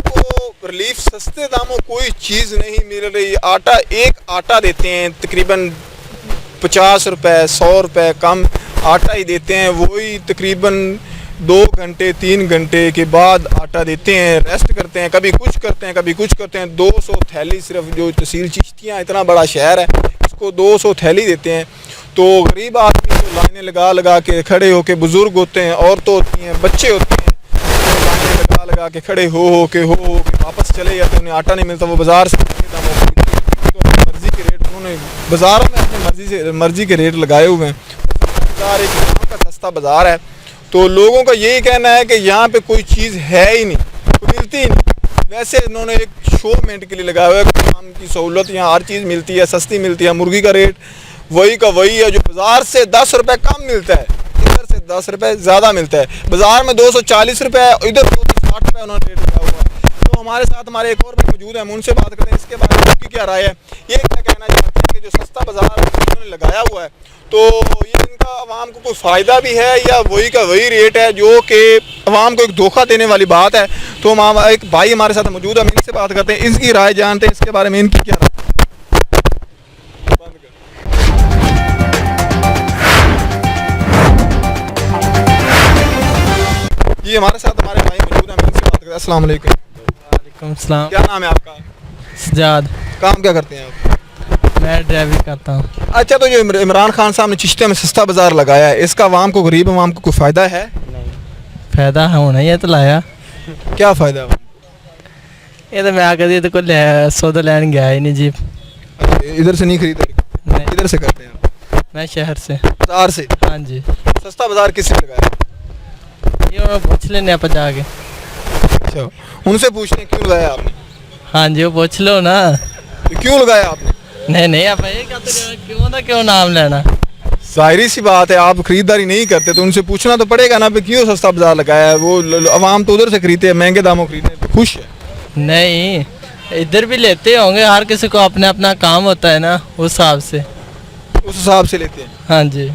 Speaker 2: को रिलीफ सस्ते दामों कोई चीज़ नहीं मिल रही। एक आटा देते हैं तकरीबन 50 रुपए 100 रुपए कम आटा ही देते हैं, वही तकरीबन 2 घंटे 3 घंटे के बाद आटा देते हैं, रेस्ट करते हैं, कभी कुछ करते हैं कभी कुछ करते हैं। 200 थैली सिर्फ जो तहसील चिश्तियाँ इतना बड़ा शहर है इसको 200 थैली देते हैं। तो गरीब आदमी तो लाइनें लगा लगा के खड़े होके, बुज़ुर्ग होते हैं, औरतें होती हैं, बच्चे होते हैं, तो लाइनें लगा लगा के खड़े हो के वापस चले जाते हैं। उन्हें आटा नहीं मिलता, वो बाज़ार से मर्ज़ी के रेट उन्होंने बाज़ारों में अपनी मर्ज़ी के रेट लगाए हुए हैं। बाज़ार एक यहाँ का सस्ता बाज़ार है, तो लोगों का यही कहना है कि यहाँ पे कोई चीज़ है ही नहीं, मिलती ही नहीं। वैसे इन्होंने एक शो मेंट के लिए लगाया हुआ है, काम की सहूलत, यहाँ हर चीज़ मिलती है, सस्ती मिलती है। मुर्गी का रेट वही का वही है, जो बाज़ार से 10 रुपये कम मिलता है, इधर से 10 रुपये ज़्यादा मिलता है। बाज़ार में 240 रुपये, इधर 260 रुपये उन्होंने रेट लगाया हुआ है। तो हमारे साथ हमारे एक और भाई मौजूद है, हम उनसे बात करते हैं इसके बारे में उनकी क्या राय है, ये क्या कहना चाहते हैं कि जो सस्ता बाज़ार उन्होंने लगाया हुआ है, तो ये इनका आवाम को कोई फ़ायदा भी है या वही का वही रेट है, जो कि आवाम को एक धोखा देने वाली बात है। तो हम एक भाई हमारे साथ मौजूद है, हम इनसे बात करते हैं, इसकी राय जानते हैं, इसके बारे में इनकी क्या राय। ये हमारे साथ हमारे भाई मौजूद हैं, हम इनसे बात करते हैं। अस्सलाम वालेकुम।
Speaker 12: वालेकुम सलाम।
Speaker 2: क्या नाम है आपका?
Speaker 12: सजाद।
Speaker 2: काम क्या करते हैं आप?
Speaker 12: मैं ड्राइविंग करता हूँ।
Speaker 2: अच्छा, तो जो इमरान खान साहब ने चिश्तिया में सस्ता बाज़ार लगाया है, इसका आवाम को, गरीब आवाम को कोई फ़ायदा है?
Speaker 12: नहीं। फ़ायदा होना ही है तो लाया।
Speaker 2: क्या फ़ायदा है?
Speaker 12: ये तो मैं आकर ये तो कोई सौदा लेने गया ही नहीं जी।
Speaker 2: इधर से नहीं खरीदते?
Speaker 12: नहीं।
Speaker 2: इधर से करते हैं आप?
Speaker 12: मैं शहर से।
Speaker 2: बाज़ार से?
Speaker 12: हाँ जी।
Speaker 2: सस्ता बाज़ार किसने लगाया?
Speaker 12: ये पूछ लेने आप जाके।
Speaker 2: अच्छा, उनसे पूछते हैं क्यों लगाया आपने?
Speaker 12: हाँ जी, वो पूछ लो ना।
Speaker 2: तो क्यों लगाया आपने?
Speaker 12: नहीं आप ये क्यों नाम लेना।
Speaker 2: जाहिर सी बात है, आप खरीदारी नहीं करते तो उनसे पूछना तो पड़ेगा ना, क्यों सस्ता बाज़ार लगाया है। वो आवाम तो उधर से खरीदते हैं, महंगे दामों खरीदने तो खुश है।
Speaker 12: नहीं, इधर भी लेते होंगे, हर किसी को अपना अपना काम होता है ना, उस हिसाब से
Speaker 2: लेते हैं।
Speaker 12: हाँ जी।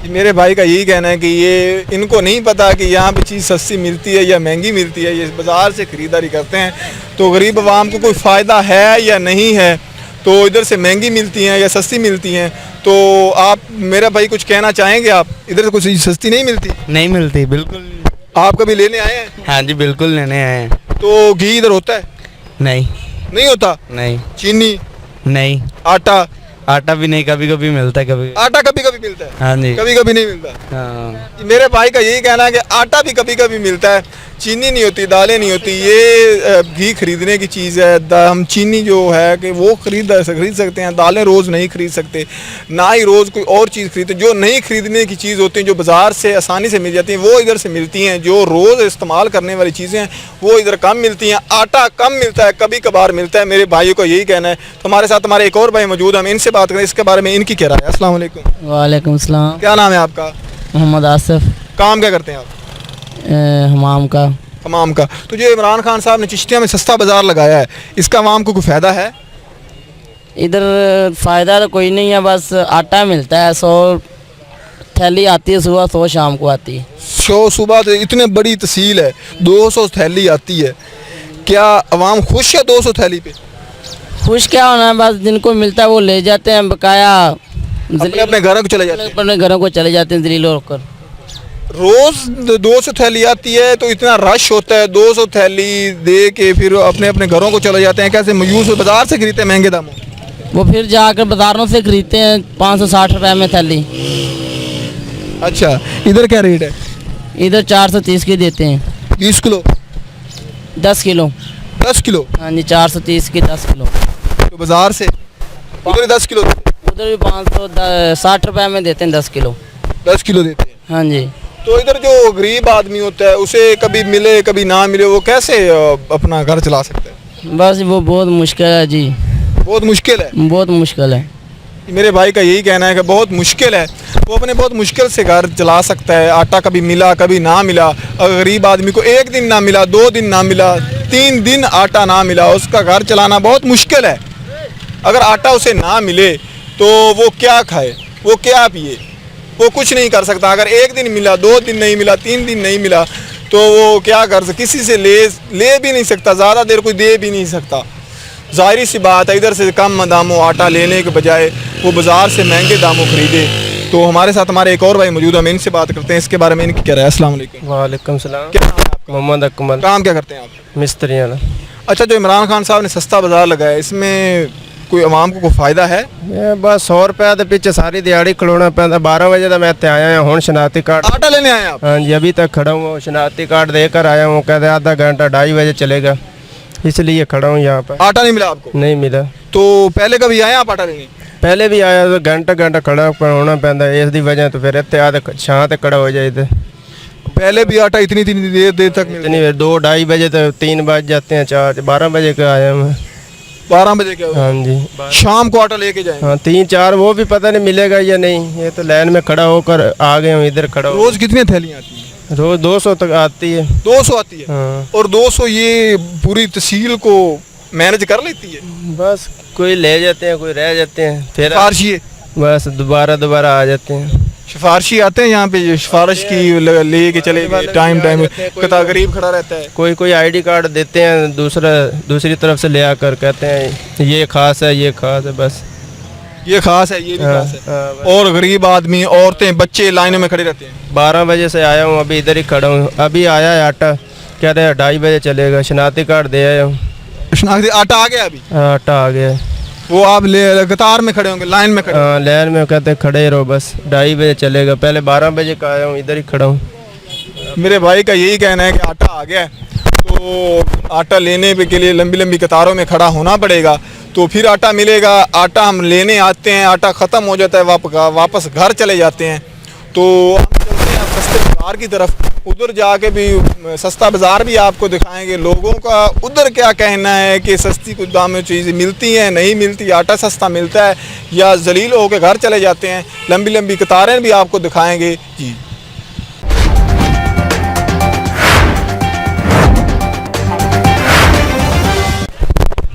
Speaker 2: मेरे भाई का यही कहना है कि ये इनको नहीं पता कि यहाँ पे चीज़ सस्ती मिलती है या महंगी मिलती है, ये बाज़ार से ख़रीदारी करते हैं। तो गरीब आवाम को कोई फ़ायदा है या नहीं है, तो इधर से महंगी मिलती हैं या सस्ती मिलती हैं। तो आप, मेरा भाई, कुछ कहना चाहेंगे आप? इधर से कुछ सस्ती नहीं मिलती?
Speaker 13: नहीं मिलती, बिल्कुल।
Speaker 2: आप कभी लेने आए हैं?
Speaker 13: हाँ जी, बिल्कुल लेने आए हैं।
Speaker 2: तो घी इधर होता है?
Speaker 13: नहीं
Speaker 2: होता?
Speaker 13: नहीं।
Speaker 2: चीनी?
Speaker 13: नहीं। आटा भी नहीं, कभी कभी मिलता है।
Speaker 2: आटा कभी कभी मिलता है?
Speaker 13: हाँ जी।
Speaker 2: कभी कभी नहीं मिलता।
Speaker 13: हाँ।
Speaker 2: मेरे भाई का यही कहना है कि आटा भी कभी कभी मिलता है, चीनी नहीं होती, दालें नहीं होती। ये घी खरीदने की चीज़ है। हम चीनी जो है कि वो खरीद सकते हैं, दालें रोज़ नहीं खरीद सकते, ना ही रोज़ कोई और चीज़ खरीदते। जो नहीं खरीदने की चीज़ होती हैं, जो बाज़ार से आसानी से मिल जाती हैं, वो इधर से मिलती हैं। जो रोज़ इस्तेमाल करने वाली चीज़ें हैं वो इधर कम मिलती हैं। आटा कम मिलता है, कभी कभार मिलता है। मेरे भाइयों को यही कहना है। तो हमारे साथ हमारे एक और भाई मौजूद हैं, हम इनसे बात करें, इसके बारे में इनकी क्या राय है। अस्सलाम वालेकुम।
Speaker 12: वालेकुम सलाम।
Speaker 2: क्या नाम है आपका?
Speaker 12: मोहम्मद आसिफ।
Speaker 2: काम क्या करते हैं आप? हमाम का। तो जो इमरान खान साहब ने चिश्तिया में सस्ता बाज़ार लगाया है, इसका आवाम को कोई फ़ायदा है?
Speaker 12: इधर फ़ायदा तो कोई नहीं है, बस आटा मिलता है। 100 थैली आती है सुबह, 100 शाम को आती है।
Speaker 2: 100 सुबह तो इतने बड़ी तहसील है, 200 थैली आती है। क्या आवाम खुश है 200 थैली पे?
Speaker 12: खुश क्या होना है, बस जिनको मिलता है वो ले जाते हैं, बकाया
Speaker 2: अपने घरों को चले जाते हैं।
Speaker 12: अपने घरों को चले जाते हैं जलील होकर।
Speaker 2: रोज़ 200 थैली आती है तो इतना रश होता है, 200 थैली दे के फिर अपने अपने घरों को चले जाते हैं। कैसे मयूस बाज़ार से खरीदते हैं महंगे दामों?
Speaker 12: वो फिर जाकर बाज़ारों से खरीदते हैं 560 रुपये में थैली।
Speaker 2: अच्छा, इधर क्या रेट है?
Speaker 12: इधर 430 की देते हैं।
Speaker 2: 20 किलो?
Speaker 12: 10 किलो।
Speaker 2: 10 किलो?
Speaker 12: हाँ जी, 430 की 10 किलो।
Speaker 2: तो बाज़ार से उधर 10 किलो?
Speaker 12: उधर भी 560 रुपये में देते हैं 10 किलो।
Speaker 2: 10 किलो देते हैं?
Speaker 12: हाँ जी।
Speaker 2: तो इधर जो गरीब आदमी होता है, उसे कभी मिले कभी ना मिले, वो कैसे अपना घर चला सकता है?
Speaker 12: बस वो बहुत मुश्किल है जी।
Speaker 2: बहुत मुश्किल है?
Speaker 12: बहुत मुश्किल है।
Speaker 2: मेरे भाई का यही कहना है कि बहुत मुश्किल है, वो अपने बहुत मुश्किल से घर चला सकता है। आटा कभी मिला कभी ना मिला, अगर गरीब आदमी को 1 दिन ना मिला, 2 दिन ना मिला, 3 दिन आटा ना मिला, उसका घर चलाना बहुत मुश्किल है। अगर आटा उसे ना मिले तो वो क्या खाए, वो क्या पिए, वो कुछ नहीं कर सकता। अगर 1 दिन मिला, 2 दिन नहीं मिला, 3 दिन नहीं मिला तो वो क्या कर सकता, किसी से ले भी नहीं सकता, ज़्यादा देर कोई दे भी नहीं सकता। ज़ाहिर सी बात है, इधर से कम दामों आटा लेने के बजाय वो बाज़ार से महंगे दामों ख़रीदे। तो हमारे साथ हमारे एक और भाई मौजूद है, हम इनसे बात करते हैं, इसके बारे में इनकी क्या राय है। अस्सलाम वालेकुम।
Speaker 14: वालेकुम सलाम।
Speaker 2: क्या नाम है आपका?
Speaker 14: मोहम्मद अकमल।
Speaker 2: काम क्या करते हैं आप?
Speaker 14: मिस्त्री वाला।
Speaker 2: अच्छा, जो इमरान खान साहब ने सस्ता बाज़ार लगाया, इसमें कोई आवाम को कोई फ़ायदा है?
Speaker 14: ये बस 100 रुपये के पीछे सारी दिहाड़ी खड़ोना पैदा। 12 बजे तो मैं इतने आया हूँ, शनाख्ती कार्ड
Speaker 2: आटा लेने आए आप?
Speaker 14: हाँ जी, अभी तक खड़ा हूँ, शनाख्ती कार्ड देकर आया हूँ। कहते आधा घंटा 2:30 बजे चलेगा, इसलिए खड़ा हूँ यहाँ पर।
Speaker 2: आटा नहीं मिला आपको?
Speaker 14: नहीं मिला।
Speaker 2: तो पहले कभी आए आप आटा लेने?
Speaker 14: पहले भी आया तो घंटा खड़ा होना पैदा, इसकी वजह तो फिर इतने आधे छां तक खड़ा हो जाए।
Speaker 2: पहले भी आटा इतनी देर तक
Speaker 14: इतनी देर 2-2:30 बजे तो 3 बज जाते हैं, 4 12 बजे का आया मैं।
Speaker 2: 12 बजे क्या?
Speaker 14: हाँ जी,
Speaker 2: शाम को आटा लेके जाएंगे?
Speaker 14: हाँ 3-4, वो भी पता नहीं मिलेगा या नहीं। ये तो लाइन में खड़ा होकर आ गए हूँ, इधर खड़ा।
Speaker 2: रोज़ कितनी थैलियाँ आती हैं?
Speaker 14: रोज़ 200 तक आती है।
Speaker 2: 200 आती है?
Speaker 14: हाँ।
Speaker 2: और 200 ये पूरी तहसील को मैनेज कर लेती है?
Speaker 14: बस कोई ले जाते हैं, कोई रह जाते हैं, फिर
Speaker 2: सिफारशी
Speaker 14: बस दोबारा आ जाते हैं।
Speaker 2: सिफारशी आते हैं यहाँ पे, जो सिफारिश की ले के चले गए, टाइम कता गरीब खड़ा रहता है।
Speaker 14: कोई आईडी कार्ड देते हैं, दूसरी तरफ से ले आकर कहते हैं ये खास है, ये खास है, बस
Speaker 2: ये खास है, ये भी खास है। और गरीब आदमी, औरतें, बच्चे लाइनों में खड़े रहते हैं।
Speaker 14: 12 बजे से आया हूँ, अभी इधर ही खड़ा हूँ। अभी आया है आटा, कह रहे हैं 2:30 बजे चलेगा। शनाख्ती कार्ड दे आया हूँ।
Speaker 2: आटा आ गया? अभी
Speaker 14: आटा आ गया।
Speaker 2: वो आप कतार में खड़े होंगे, लाइन में खड़े?
Speaker 14: हाँ, लाइन में कहते हैं खड़े रहो, बस 2:30 बजे चलेगा। पहले 12 बजे का आया हूँ, इधर ही खड़ा हूँ।
Speaker 2: मेरे भाई का यही कहना है कि आटा आ गया है, तो आटा लेने के लिए लंबी कतारों में खड़ा होना पड़ेगा, तो फिर आटा मिलेगा। आटा हम लेने आते हैं, आटा ख़त्म हो जाता है, वापस घर चले जाते हैं। तो हम चलते हैं सस्ते बाज़ार की तरफ, उधर जाके भी सस्ता बाज़ार भी आपको दिखाएंगे। लोगों का उधर क्या कहना है कि सस्ती कुछ दाम में चीज़ें मिलती हैं, नहीं मिलती, आटा सस्ता मिलता है या जलील होकर घर चले जाते हैं। लंबी कतारें भी आपको दिखाएंगे जी।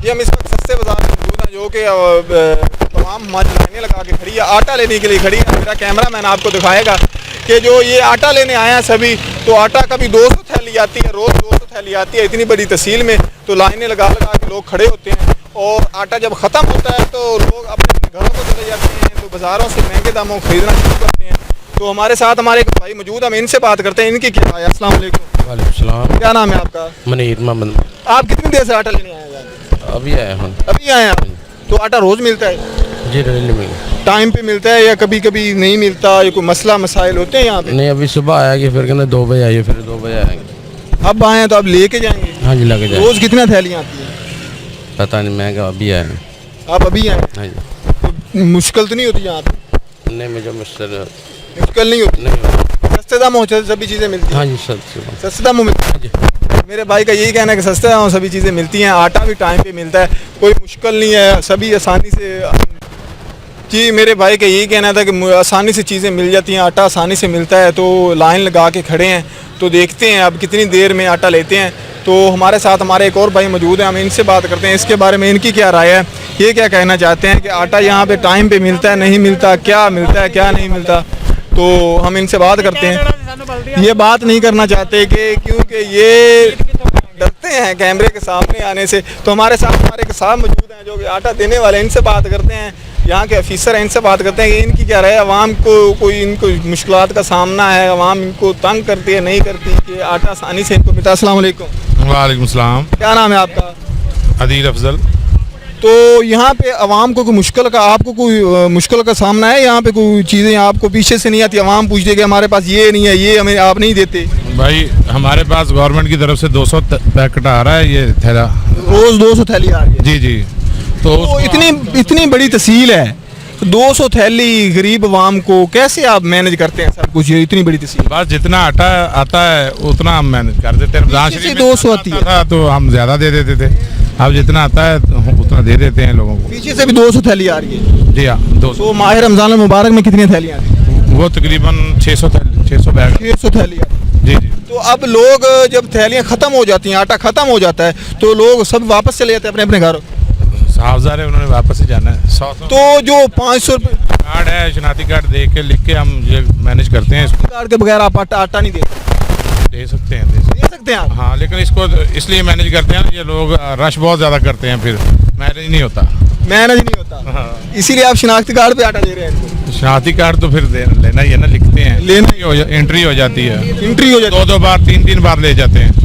Speaker 2: ये हम इस वक्त सस्ते बाज़ार में मौजूद हैं, जो कि तमाम हमारी लाइनें लगा के खड़ी है, आटा लेने के लिए खड़ी है। मेरा कैमरा मैन आपको दिखाएगा कि जो ये आटा लेने आए हैं सभी, तो आटा कभी 200 थैली आती है, रोज़ 200 थैली आती है इतनी बड़ी तहसील में। तो लाइनें लगा के लोग खड़े होते हैं, और आटा जब ख़त्म होता है तो लोग अपने घरों को चले जाते हैं, तो बाज़ारों से महंगे दामों खरीदना शुरू करते हैं। तो हमारे साथ हमारे एक भाई मौजूद, हम इनसे बात करते हैं, इनकी क्या राय है। अस्सलाम वालेकुम।
Speaker 15: वालेकुम सलाम।
Speaker 2: क्या नाम है आपका?
Speaker 15: मनीर मोहम्मद।
Speaker 2: आप कितनी देर से आटा लेने आए हैं?
Speaker 15: अभी आया हूँ।
Speaker 2: अभी आए आप? तो आटा रोज़ मिलता है?
Speaker 15: जी नहीं मिलता।
Speaker 2: टाइम पे मिलता है या कभी कभी नहीं मिलता, या कोई मसाइल होते हैं यहाँ पे?
Speaker 15: नहीं, अभी सुबह आया कि फिर कहते 2 बजे आइए, फिर 2 बजे आएंगे।
Speaker 2: अब आए हैं तो आप लेके जाएंगे?
Speaker 15: हाँ जी, लगे जाए।
Speaker 2: रोज़ कितना थैलियाँ आती हैं?
Speaker 15: पता नहीं, मैं क्या अभी आया।
Speaker 2: आप अभी आए?
Speaker 15: हाँ जी।
Speaker 2: तो मुश्किल तो नहीं होती यहाँ पे?
Speaker 15: नहीं, मुझे
Speaker 2: मुश्किल नहीं होती। सस्ते दाम हो सभी चीज़ें मिलती हैं?
Speaker 15: हाँ जी,
Speaker 2: सस्ते दामों में। मेरे भाई का यही कहना है कि सस्ते दामों सभी चीज़ें मिलती हैं, आटा भी टाइम पे मिलता है, कोई मुश्किल नहीं है, सभी आसानी से। जी, मेरे भाई का यही कहना था कि आसानी से चीज़ें मिल जाती हैं, आटा आसानी से मिलता है। तो लाइन लगा के खड़े हैं, तो देखते हैं अब कितनी देर में आटा लेते हैं। तो हमारे साथ हमारे एक और भाई मौजूद हैं, हम इनसे बात करते हैं, इसके बारे में इनकी क्या राय है, ये क्या कहना चाहते हैं कि आटा यहाँ पे टाइम पे मिलता है, नहीं मिलता, क्या मिलता है, क्या नहीं मिलता। तो हम इनसे बात करते हैं। ये बात नहीं करना चाहते कि क्योंकि ये डरते हैं कैमरे के सामने आने से। तो हमारे साथ हमारे एक साहब मौजूद हैं जो कि आटा देने वाले, इनसे बात करते हैं, यहाँ के ऑफिसर हैं, इनसे बात करते हैं कि इनकी क्या राय है। आवाम को कोई इनको मुश्किलात का सामना है, आवाम इनको तंग करती है, नहीं करती कि आटा आसानी से इनको मिलता है। अस्सलाम वालेकुम।
Speaker 16: वालेकुम सलाम।
Speaker 2: क्या नाम है आपका?
Speaker 16: अदील अफजल।
Speaker 2: तो यहाँ पे आवाम को कोई मुश्किल का, आपको कोई मुश्किल का सामना है? यहाँ पे कोई चीज़ें आपको पीछे से नहीं आती, आवाम पूछ दे कि हमारे पास ये नहीं है, ये हमें आप नहीं देते?
Speaker 16: भाई हमारे पास गवर्नमेंट की तरफ से 200 पैकेट आ रहा है, ये थैला
Speaker 2: रोज़ 200 थैली आ रही है?
Speaker 16: जी जी। तो
Speaker 2: इतनी बड़ी तहसील है, 200 थैली गरीब आवाम को कैसे आप मैनेज करते हैं सब कुछ, ये इतनी बड़ी तस्वीर?
Speaker 16: बस जितना आटा आता है उतना हम मैनेज कर देते हैं। रमजान शरीफ में
Speaker 2: 200 आती है
Speaker 16: तो हम ज़्यादा दे देते थे, अब जितना आता है उतना दे देते हैं लोगों को।
Speaker 2: पीछे से भी 200 थैली आ रही है?
Speaker 16: जी हाँ, 200।
Speaker 2: तो माह रमजान मुबारक में कितनी थैलियाँ आती हैं?
Speaker 16: वो तकरीबन 600 बैग
Speaker 2: 600 थैलियाँ।
Speaker 16: जी जी।
Speaker 2: तो अब लोग जब थैलियाँ ख़त्म हो जाती हैं, आटा ख़त्म हो जाता है, तो लोग सब वापस चले जाते हैं अपने अपने घरों?
Speaker 16: साहबजार है, उन्होंने वापस ही जाना है। 100
Speaker 2: तो जो 500 रुपये
Speaker 16: कार्ड है, शनाती कार्ड दे के लिख के हम ये मैनेज करते हैं। इसको
Speaker 2: कार्ड के बगैर आप आटा नहीं देते?
Speaker 16: दे सकते हैं,
Speaker 2: दे सकते हैं आप?
Speaker 16: हाँ, लेकिन इसको इसलिए मैनेज करते हैं, ये लोग रश बहुत ज़्यादा करते हैं, फिर मैनेज नहीं होता।
Speaker 2: मैनेज नहीं होता?
Speaker 16: हाँ।
Speaker 2: इसीलिए आप शनाख्ती कार्ड पे आटा दे रहे हैं इनको?
Speaker 16: शनाती कार्ड तो फिर लेना ही है ना, लिखते हैं, एंट्री हो जाती है,
Speaker 2: एंट्री हो जाती है,
Speaker 16: 2 बार 3 बार ले जाते हैं।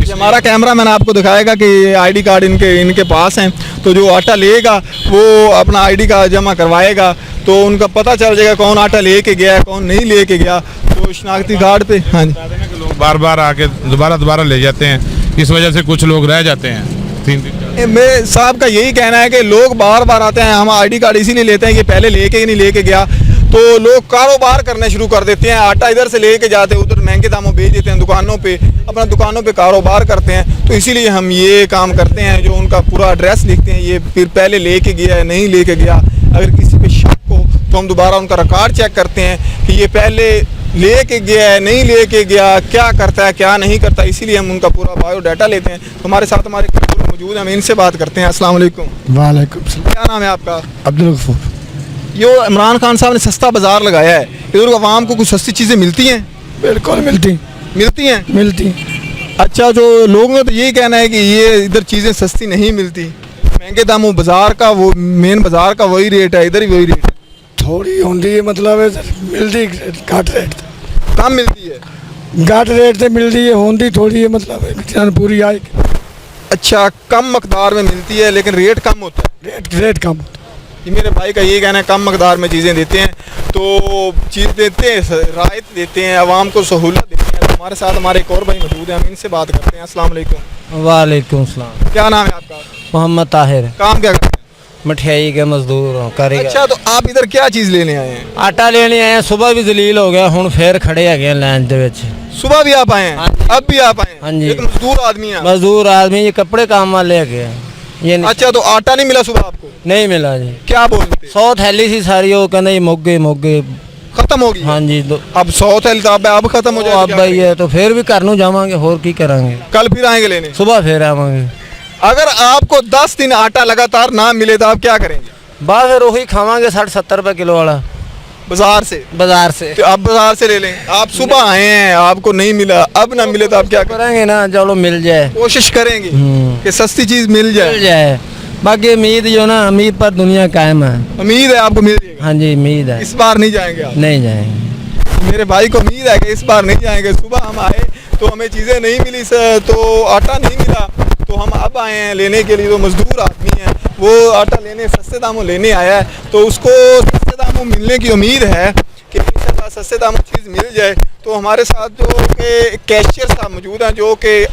Speaker 2: हमारा कैमरा मैन आपको दिखाएगा कि आईडी कार्ड इनके पास हैं, तो जो आटा लेगा वो अपना आईडी कार्ड जमा करवाएगा, तो उनका पता चल जाएगा कौन आटा लेके गया, कौन नहीं लेके गया। तो शनाख्ती कार्ड पे हाँ जी,
Speaker 16: लोग बार बार आके दोबारा ले जाते हैं, इस वजह से कुछ लोग रह जाते हैं 3 दिन।
Speaker 2: मेरे साहब का यही कहना है कि लोग बार बार आते हैं, हम आईडी कार्ड इसीलिए लेते हैं कि पहले लेके नहीं लेके गया, तो लोग कारोबार करने शुरू कर देते हैं, आटा इधर से लेके जाते हैं, उधर महंगे दामों बेच देते हैं दुकानों पे, अपना दुकानों पे कारोबार करते हैं। तो इसीलिए हम ये काम करते हैं, जो उनका पूरा एड्रेस लिखते हैं, ये फिर पहले लेके गया है नहीं लेके गया, अगर किसी पे शक हो तो हम दोबारा उनका रिकॉर्ड चेक करते हैं कि ये पहले लेके गया है नहीं लेके गया, क्या करता है क्या नहीं करता, इसीलिए हम उनका पूरा बायोडाटा लेते हैं। तो हमारे साथ हमारे मौजूद हैं, हम इनसे बात करते हैं। अस्सलाम वालेकुम।
Speaker 10: वालेकुम सलाम।
Speaker 2: क्या नाम है आपका?
Speaker 10: अब्दुल गफूर।
Speaker 2: यो इमरान खान साहब ने सस्ता बाजार लगाया है, इधर आवाम को कुछ सस्ती चीज़ें मिलती हैं?
Speaker 10: बिल्कुल
Speaker 2: मिलती हैं।
Speaker 10: मिलती।
Speaker 2: अच्छा, जो लोगों का तो यही कहना है कि ये इधर चीज़ें सस्ती नहीं मिलती, महंगे दामों बाजार का वो मेन बाजार का वही रेट है, इधर ही वही रेट है।
Speaker 10: थोड़ी होती है, मतलब मिलती घट रेट
Speaker 2: कम मिलती है,
Speaker 10: घट रेट से मिलती है, होती थोड़ी है, मतलब पूरी आई।
Speaker 2: अच्छा, कम मकदार में मिलती है लेकिन रेट कम होता है?
Speaker 10: रेट कम होता है।
Speaker 2: ये मेरे भाई का यही कहना है, कम मकदार में चीज़ें देते हैं, तो चीज़ देते हैं, राहत देते हैं, आवाम को सहूलत देते हैं। तो हमारे साथ हमारे एक और भाई मौजूद हैं, हम इनसे बात करते हैं। अस्सलाम वालेकुम।
Speaker 5: वालेकुम सलाम।
Speaker 2: क्या नाम है आपका?
Speaker 5: मोहम्मद ताहिर।
Speaker 2: काम क्या करते हैं?
Speaker 5: मिठाई के मजदूर हो, कारीगर।
Speaker 2: अच्छा, तो आप इधर क्या चीज़ लेने आए हैं?
Speaker 5: आटा लेने आए हैं, सुबह भी जलील हो गया, हुण फिर खड़े है लाइन दे विच।
Speaker 2: सुबह भी आप आए हैं? अब भी आप आए हैं?
Speaker 5: हाँ जी।
Speaker 2: एक मजदूर आदमी है?
Speaker 5: मजदूर आदमी, ये कपड़े काम वाले है ये।
Speaker 2: अच्छा, तो आटा नहीं मिला सुबह आपको?
Speaker 5: नहीं मिला जी।
Speaker 2: क्या बोलते?
Speaker 5: 100 थैली सी सारी, वो कहना ये मोगे
Speaker 2: खत्म हो गई।
Speaker 5: हाँ जी।
Speaker 2: अब 100 थैली अब खत्म हो जाएगी।
Speaker 5: अब भाई है तो फिर भी घर नूं जावांगे, होर की करांगे।
Speaker 2: कल फिर आएंगे लेने?
Speaker 5: सुबह फिर आवांगे।
Speaker 2: अगर आपको 10 दिन आटा लगातार ना मिले तो आप क्या करेंगे?
Speaker 5: बस फिर वही खावांगे 60-70 रुपए किलो वाला
Speaker 2: बाजार से।
Speaker 5: तो
Speaker 2: आप बाजार से ले लें। आप सुबह आए हैं, आपको नहीं मिला, अब ना मिले तो आप क्या
Speaker 5: करेंगे? ना चलो मिल जाए,
Speaker 2: कोशिश करेंगे कि सस्ती चीज मिल जाए।
Speaker 5: बाकी उम्मीद जो ना, उम्मीद पर दुनिया कायम है।
Speaker 2: उम्मीद है आपको मिल जाएगा?
Speaker 5: हाँ जी, उम्मीद है।
Speaker 2: इस बार नहीं जाएंगे आप?
Speaker 5: नहीं जाएंगे।
Speaker 2: मेरे भाई को उम्मीद है कि इस बार नहीं जाएंगे। सुबह हम आए तो हमें चीज़ें नहीं मिली, तो आटा नहीं मिला, तो हम अब आए हैं लेने के लिए। तो मजदूर आदमी है, वो आटा लेने सस्ते दामों लेने आया है, तो उसको सस्ते दामों मिलने की उम्मीद है कि इंशाल्लाह सस्ते दामों चीज़ मिल जाए। तो हमारे साथ जो कि कैशियर साहब मौजूद हैं, जो कि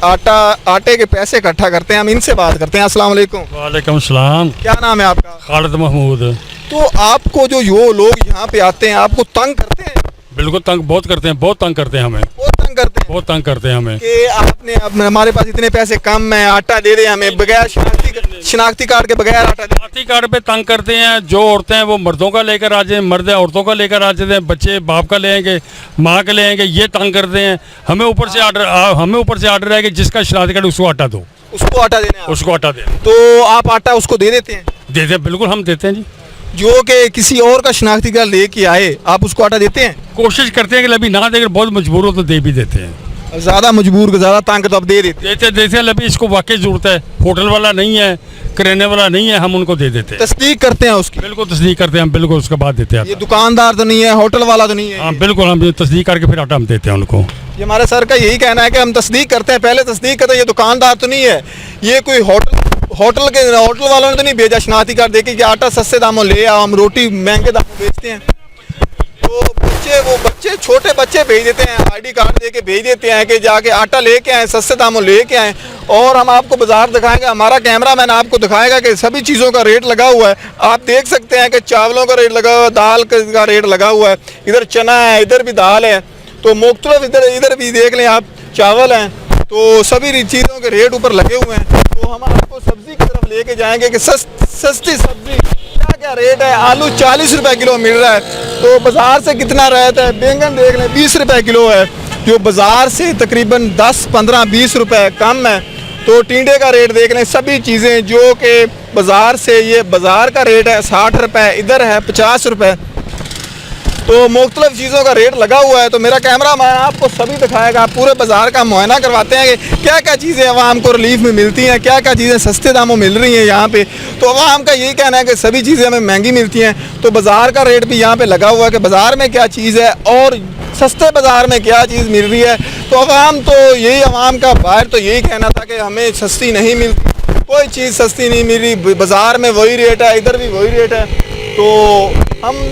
Speaker 2: आटे के पैसे इकट्ठा करते हैं, हम इनसे बात करते हैं। अस्सलाम वालेकुम।
Speaker 17: वालेकुम सलाम।
Speaker 2: क्या नाम है आपका?
Speaker 17: खालिद महमूद।
Speaker 2: तो आपको जो लोग यहाँ पे आते हैं, आपको तंग करते हैं?
Speaker 17: बिल्कुल तंग बहुत करते हैं, बहुत तंग करते हैं हमें,
Speaker 2: बहुत तंग करते हैं
Speaker 17: हमें
Speaker 2: कि आपने हमारे पास इतने पैसे कम है, आटा दे दे हमें, बगैर शनाख्ती कार्ड के बगैर आटा दे।
Speaker 17: शनाख्ती कार्ड पे तंग करते हैं। जो औरतें हैं वो मर्दों का लेकर आ जाए, मर्द औरतों का लेकर आ जाते हैं, बच्चे बाप का ले आएंगे, माँ का ले आएंगे, ये तंग करते हैं। हमें ऊपर से आर्डर है कि जिसका शनाख्ती कार्ड उसको आटा दो,
Speaker 2: उसको आटा देना,
Speaker 17: उसको आटा देना।
Speaker 2: तो आप आटा उसको दे देते हैं?
Speaker 17: देते हैं, बिल्कुल हम देते हैं जी।
Speaker 2: जो कि किसी और का शनाख्ती कार्ड लेके आए, आप उसको आटा देते हैं?
Speaker 17: कोशिश करते हैं कि अभी ना देकर बहुत मजबूर हो तो दे भी देते हैं।
Speaker 2: ज़्यादा मजबूर को ज़्यादा तंग तो आप दे देते
Speaker 17: हैं। अभी इसको वाकई ज़रूरत है, होटल वाला नहीं है, किराने वाला नहीं है, हम उनको दे देते हैं।
Speaker 2: तस्दीक करते हैं उसकी?
Speaker 17: बिल्कुल तस्दीक करते हैं हम, बिल्कुल उसके बाद देते हैं।
Speaker 2: ये दुकानदार तो नहीं है, होटल वाला तो नहीं है?
Speaker 17: हाँ बिल्कुल, हम तस्दीक करके फिर आटा हम देते हैं उनको।
Speaker 2: ये हमारे सर का यही कहना है कि हम तस्दीक करते हैं, पहले तस्दीक करते हैं। ये दुकानदार तो नहीं है, ये कोई होटल वालों ने तो नहीं भेजा शनाख्ती कार्ड देके कि आटा सस्ते दामों ले आओ, हम रोटी महंगे दामों बेचते हैं। तो बच्चे छोटे बच्चे भेज देते हैं, आईडी कार्ड दे के भेज देते हैं कि जाके आटा लेके आएँ, सस्ते दामों लेके आएँ, और हम आपको बाज़ार दिखाएंगे। हमारा कैमरामैन आपको दिखाएगा कि सभी चीज़ों का रेट लगा हुआ है। आप देख सकते हैं कि चावलों का रेट लगा हुआ है, दाल का रेट लगा हुआ है, इधर चना है, इधर भी दाल है, तो मुख्तलिफ इधर भी देख लें आप, चावल हैं, तो सभी चीज़ों के रेट ऊपर लगे हुए हैं। तो हम आपको सब्ज़ी की तरफ लेके जाएंगे कि सस्ती सब्ज़ी क्या क्या रेट है। आलू 40 रुपए किलो मिल रहा है, तो बाज़ार से कितना रहता है। बैंगन देख लें 20 रुपए किलो है, जो बाज़ार से तकरीबन 10, 15, 20 रुपए कम है। तो टिंडे का रेट देख लें, सभी चीज़ें जो कि बाज़ार से, ये बाज़ार का रेट है 60 रुपए, इधर है 50 रुपए, तो मुख्तलिफ चीज़ों का रेट लगा हुआ है। तो मेरा कैमरा मैन आपको सभी दिखाएगा, पूरे बाज़ार का मुआयना करवाते हैं कि क्या क्या चीज़ें आवाम को रिलीफ में मिलती हैं, क्या क्या चीज़ें सस्ते दामों मिल रही हैं यहाँ पे। तो आवाम का यही कहना है कि सभी चीज़ें हमें महंगी मिलती हैं, तो बाज़ार का रेट भी यहाँ पे लगा हुआ है कि बाज़ार में क्या चीज़ है और सस्ते बाज़ार में क्या चीज़ मिल रही है। तो आवाम का बाहर तो यही कहना था कि हमें सस्ती नहीं मिलती, कोई चीज़ सस्ती नहीं मिल रही, बाज़ार में वही रेट है, इधर भी वही रेट है। तो हम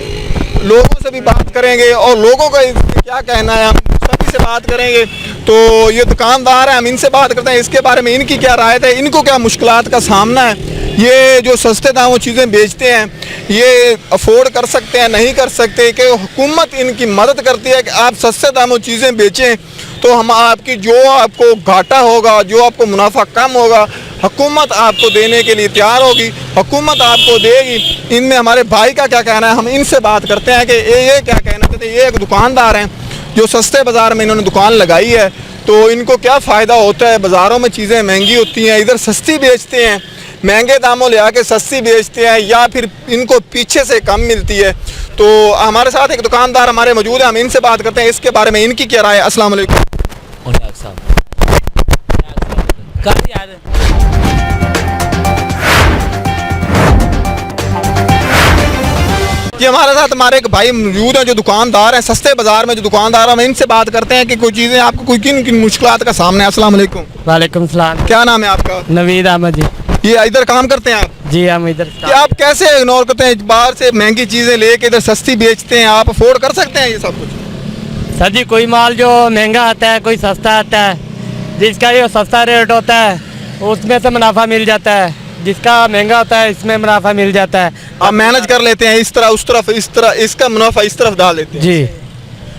Speaker 2: लोगों से भी बात करेंगे और लोगों का क्या कहना है, हम सभी से बात करेंगे। तो ये दुकानदार हैं, हम इनसे बात करते हैं, इसके बारे में इनकी क्या राय है, इनको क्या मुश्किलात का सामना है। ये जो सस्ते दामों चीज़ें बेचते हैं, ये अफोर्ड कर सकते हैं, नहीं कर सकते, कि हुकूमत इनकी मदद करती है कि आप सस्ते दामों चीज़ें बेचें, तो हम आपकी जो आपको घाटा होगा, जो आपको मुनाफा कम होगा, हुकूमत आपको देने के लिए तैयार होगी, हुकूमत आपको देगी। इनमें हमारे भाई का क्या कहना है, हम इनसे बात करते हैं कि ये क्या कहना चाहते हैं। ये एक दुकानदार हैं जो सस्ते बाज़ार में इन्होंने दुकान लगाई है, तो इनको क्या फ़ायदा होता है। बाज़ारों में चीज़ें महंगी होती हैं, इधर सस्ती बेचते हैं, महंगे दामों ले आके सस्ती बेचते हैं, या फिर इनको पीछे से कम मिलती है। तो हमारे साथ एक दुकानदार हमारे मौजूद है, हम इनसे बात करते हैं, इसके बारे में इनकी क्या राय है। अस्सलाम वालेकुम। ये हमारे साथ हमारे एक भाई मौजूद हैं जो दुकानदार हैं, सस्ते बाज़ार में जो दुकानदार हैं, हम इनसे बात करते हैं कि कोई चीज़ें आपको कोई किन किन मुश्किलात का सामना है। अस्सलाम वालेकुम।
Speaker 12: वालेकुम सलाम।
Speaker 2: क्या नाम है आपका?
Speaker 12: नवीद अहमद जी।
Speaker 2: ये इधर काम करते हैं आप?
Speaker 12: जी हम इधर।
Speaker 2: क्या आप कैसे इग्नोर करते हैं, बाहर से महंगी चीज़ें लेके इधर सस्ती बेचते हैं, आप अफोर्ड कर सकते हैं ये सब कुछ?
Speaker 12: सर जी, कोई माल जो महंगा आता है, कोई सस्ता आता है, जिसका ये सस्ता रेट होता है उसमें से मुनाफा मिल जाता है, जिसका महंगा होता है इसमें मुनाफा मिल जाता है।
Speaker 2: आप मैनेज कर लेते हैं, इस तरह उस तरफ, इस तरह इसका मुनाफा इस तरफ डाल देते हैं
Speaker 12: जी।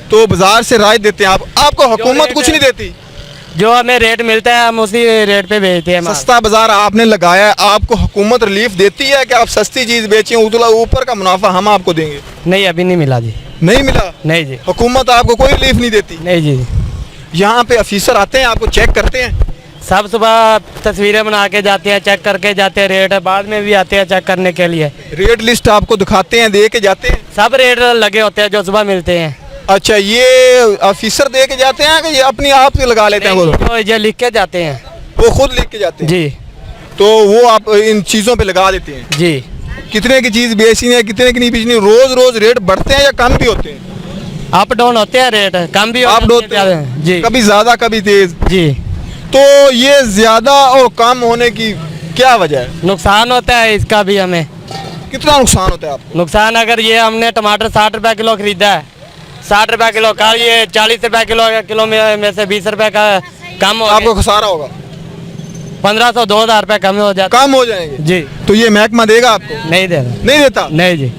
Speaker 2: तो बाजार से राय देते हैं आप, आपको हुकूमत कुछ नहीं देती?
Speaker 12: जो हमें रेट मिलता है हम उसी रेट पे बेचते हैं।
Speaker 2: सस्ता बाजार आपने लगाया है, आपको हुकूमत रिलीफ देती है कि आप सस्ती चीज़ बेचें, ऊपर का मुनाफा हम आपको देंगे?
Speaker 12: नहीं, अभी नहीं मिला जी।
Speaker 2: नहीं मिला?
Speaker 12: नहीं जी,
Speaker 2: हुकूमत आपको कोई रिलीफ नहीं देती?
Speaker 12: नहीं जी।
Speaker 2: यहाँ पे ऑफिसर आते हैं, आपको चेक करते हैं?
Speaker 12: सब सुबह तस्वीरें बना के जाते हैं, चेक करके जाते हैं, रेट बाद में भी आते हैं चेक करने के लिए।
Speaker 2: रेट लिस्ट आपको दिखाते हैं, दे के जाते हैं?
Speaker 12: सब रेट लगे होते हैं जो सुबह मिलते हैं।
Speaker 2: अच्छा, ये ऑफिसर दे के जाते हैं कि ये अपनी आप से लगा लेते हैं? वो
Speaker 12: जो ये लिख के जाते हैं,
Speaker 2: वो खुद लिख के जाते हैं
Speaker 12: जी।
Speaker 2: तो वो आप इन चीज़ों पे लगा देते हैं
Speaker 12: जी।
Speaker 2: कितने की चीज़ बेचनी है, कितने की नहीं बेचनी? रोज रेट बढ़ते हैं या कम भी होते हैं?
Speaker 12: अप डाउन होते हैं रेट, कम भी
Speaker 2: होते हैं जी, कभी ज़्यादा कभी तेज
Speaker 12: जी।
Speaker 2: तो ये ज़्यादा और कम होने की क्या वजह है?
Speaker 12: नुकसान होता है इसका भी हमें।
Speaker 2: कितना नुकसान होता है आपको?
Speaker 12: नुकसान, अगर ये हमने टमाटर 60 रुपए किलो खरीदा है, 60 रुपए किलो का, ये 40 रुपए किलो में से 20 रुपए का कम हो,
Speaker 2: आपको खसारा होगा।
Speaker 12: 1500 2000 रुपए कम हो जाते,
Speaker 2: कम हो जाएंगे जी। तो ये महकमा देगा आपको?
Speaker 12: नहीं देगा।
Speaker 2: नहीं देता?
Speaker 12: नहीं जी।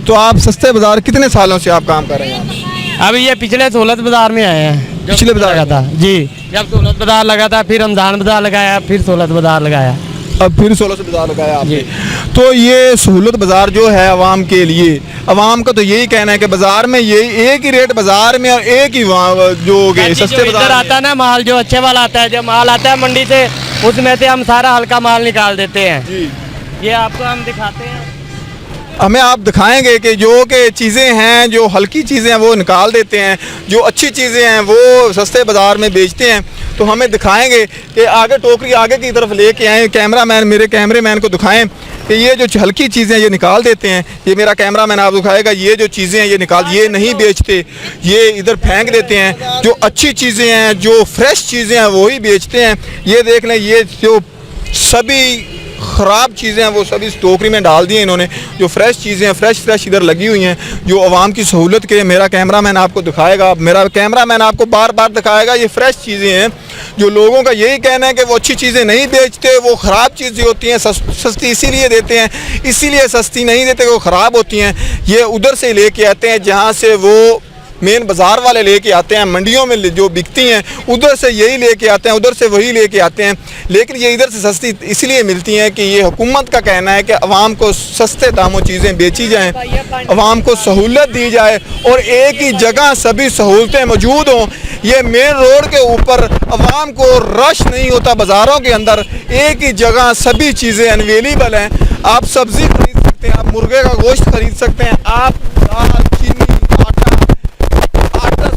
Speaker 2: तो आप सस्ते बाजार कितने सालों से आप काम कर रहे हैं?
Speaker 12: अभी ये पिछले सहूलत बाजार में आए हैं।
Speaker 2: पिछले बाजार
Speaker 12: लगा था जी, जब सहूलत बाजार लगा था, फिर रमजान बाजार लगाया, फिर सहूलत बाजार लगाया,
Speaker 2: अब फिर 16 से बाजार लगाया आपने। तो ये सहूलत बाजार जो है आवाम के लिए, आवाम का तो यही कहना है कि बाजार में यही एक ही रेट बाजार में और एक ही जो सस्ते बाजार
Speaker 12: आता है ना माल, जो अच्छे वाला आता है, जो माल आता है मंडी से, उसमें से हम सारा हल्का माल निकाल देते हैं जी। ये आपको हम दिखाते हैं,
Speaker 2: हमें आप दिखाएंगे कि जो के चीज़ें हैं, जो हल्की चीज़ें हैं वो निकाल देते हैं, जो अच्छी चीज़ें हैं वो सस्ते बाज़ार में बेचते हैं। तो हमें दिखाएंगे कि आगे टोकरी आगे की तरफ लेके आएँ, कैमरामैन मेरे कैमरेमैन को दिखाएं कि ये जो हल्की चीज़ें ये निकाल देते हैं। ये मेरा कैमरामैन आप दिखाएगा, ये जो चीज़ें हैं ये निकाल, ये नहीं बेचते, ये इधर फेंक देते हैं। जो अच्छी चीज़ें हैं, जो फ्रेश चीज़ें हैं वही बेचते हैं। ये देख लें, ये जो सभी ख़राब चीज़ें हैं वो सभी इस टोकरी में डाल दी हैं इन्होंने। जो फ्रेश चीज़ें हैं फ्रेश इधर लगी हुई हैं, जो आवाम की सहूलत के लिए मेरा कैमरामैन आपको दिखाएगा, मेरा कैमरामैन आपको बार बार दिखाएगा। ये फ्रेश चीज़ें हैं। जो लोगों का यही कहना है कि वो अच्छी चीज़ें नहीं बेचते, वो ख़राब चीज़ें होती हैं, सस्ती इसीलिए देते हैं, इसीलिए सस्ती नहीं देते, वो ख़राब होती हैं। ये उधर से लेके आते हैं जहाँ से वो मेन बाज़ार वाले लेके आते हैं, मंडियों में जो बिकती हैं उधर से यही लेके आते हैं, उधर से वही लेके आते हैं। लेकिन ये इधर से सस्ती इसलिए मिलती हैं कि ये हुकूमत का कहना है कि अवाम को सस्ते दामों चीज़ें बेची जाएं, अवाम को सहूलत दी जाए और एक ही जगह सभी सहूलतें मौजूद हों। ये मेन रोड के ऊपर अवाम को रश नहीं होता, बाज़ारों के अंदर एक ही जगह सभी चीज़ें अवेलेबल हैं। आप सब्ज़ी खरीद सकते हैं, आप मुर्गे का गोश्त खरीद सकते हैं, आप दाल, चीनी,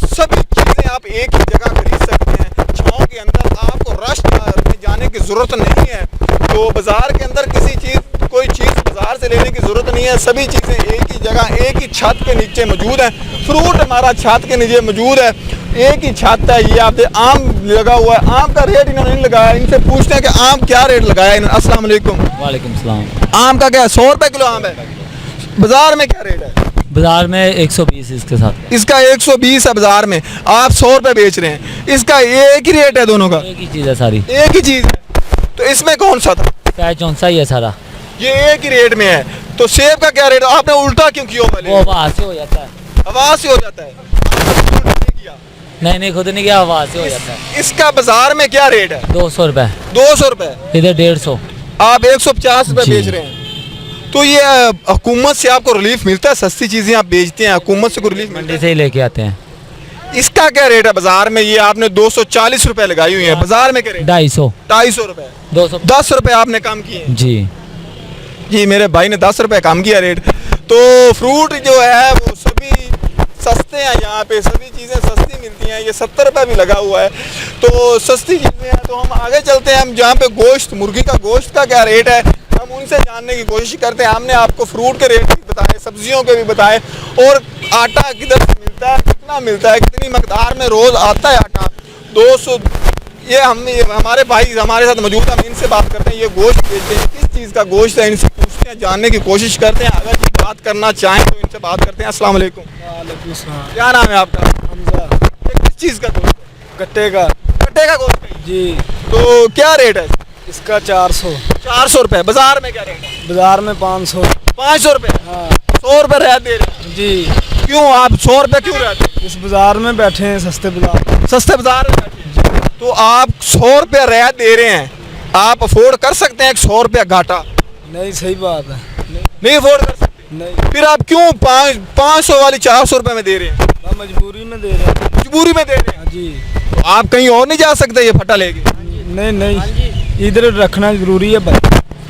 Speaker 2: सभी चीज़ें आप एक ही जगह खरीद सकते हैं। छाँव के अंदर आपको रश में जाने की ज़रूरत नहीं है। तो बाज़ार के अंदर कोई चीज़ बाज़ार से लेने की ज़रूरत नहीं है। सभी चीज़ें एक ही जगह एक ही छत के नीचे मौजूद हैं। फ्रूट हमारा छत के नीचे मौजूद है, एक ही छत है। ये आप आम लगा हुआ है, आम का रेट इन्होंने नहीं लगाया। इनसे पूछते हैं कि आम क्या रेट लगाया इन्होंने। अस्सलाम वालेकुम।
Speaker 18: वालेकुम सलाम।
Speaker 2: आम का क्या है? 100 रुपये किलो आम है। बाज़ार में क्या रेट है?
Speaker 18: बाजार में 120 इसके साथ।
Speaker 2: इसका 120 है बाजार में, आप 100 रुपये बेच रहे हैं। इसका एक ही रेट है दोनों का?
Speaker 18: एक ही चीज़ है सारी।
Speaker 2: एक ही चीज़ है। तो इसमें कौन सा था?
Speaker 18: पैचौंसा ही है सारा।
Speaker 2: ये एक ही रेट में है। तो सेब का क्या रेट? आपने उल्टा क्यों किया?
Speaker 18: वो आवाज़ से हो जाता है।
Speaker 2: आवाज़ से हो जाता है?
Speaker 18: नहीं खुद नहीं किया, आवाज़ से हो जाता है।
Speaker 2: इसका बाजार में क्या रेट है?
Speaker 18: 200 रुपये।
Speaker 2: 200 रुपये,
Speaker 18: इधर 150।
Speaker 2: आप 150 रुपये बेच रहे हैं। तो ये हुकूमत से आपको रिलीफ मिलता है? सस्ती चीज़ें आप बेचते हैं, हुकूमत से कोई रिलीफ मिलता है?
Speaker 18: मंडी से ही लेके आते हैं।
Speaker 2: इसका क्या रेट है बाजार में? ये आपने 240 रुपये लगाई हुई है, बाजार में क्या रेट?
Speaker 18: 250
Speaker 2: रुपये।
Speaker 18: 210
Speaker 2: रुपये आपने कम किए
Speaker 18: जी
Speaker 2: मेरे भाई ने 10 रुपये कम किया रेट। तो फ्रूट जो है वो सभी सस्ते हैं, यहाँ पे सभी चीज़ें सस्ती मिलती हैं। ये 70 रुपये भी लगा हुआ है, तो सस्ती चीज़ें हैं। तो हम आगे चलते हैं, हम जहाँ पे गोश्त, मुर्गी का गोश्त का क्या रेट है हम उनसे जानने की कोशिश करते हैं। हमने आपको फ्रूट के रेट भी बताए, सब्जियों के भी बताए, और आटा किधर से मिलता है, कितना मिलता है, कितनी मकदार में रोज़ आता है आटा। 200 ये हमारे भाई हमारे साथ मौजूद है, हम इनसे बात करते हैं। ये गोश्त बेचते हैं, किस चीज़ का गोश्त है, इनसे पूछते हैं, जानने की कोशिश करते हैं। अगर ये बात करना चाहें तो इनसे बात करते हैं। अस्सलाम वालेकुम। क्या नाम है आपका? हमजा। ये किस चीज़ का गोश्त?
Speaker 19: गट्टे का
Speaker 2: गोश्त
Speaker 19: जी।
Speaker 2: तो क्या रेट है
Speaker 19: इसका? 400
Speaker 2: रुपये। बाजार में क्या रेट है?
Speaker 19: बाजार में 500
Speaker 2: रुपये।
Speaker 19: हाँ।
Speaker 2: 100 रुपये रियायत दे रहे हैं
Speaker 19: जी।
Speaker 2: क्यों आप 100 रुपये क्यों रहते?
Speaker 19: इस बाजार में बैठे हैं, सस्ते बाजार में
Speaker 2: बैठे हैं। तो आप 100 रुपये रियायत दे रहे हैं, आप अफोर्ड कर सकते हैं 100 रुपये घाटा?
Speaker 19: नहीं, सही बात है,
Speaker 2: नहीं अफोर्ड कर सकते।
Speaker 19: नहीं।
Speaker 2: फिर आप क्यों 500 वाली 400 रुपये में दे रहे हैं?
Speaker 19: मजबूरी में दे रहे हैं।
Speaker 2: मजबूरी में दे रहे हैं
Speaker 19: जी।
Speaker 2: तो आप कहीं और नहीं जा सकते ये फटा लेके?
Speaker 19: नहीं, इधर रखना जरूरी है भाई।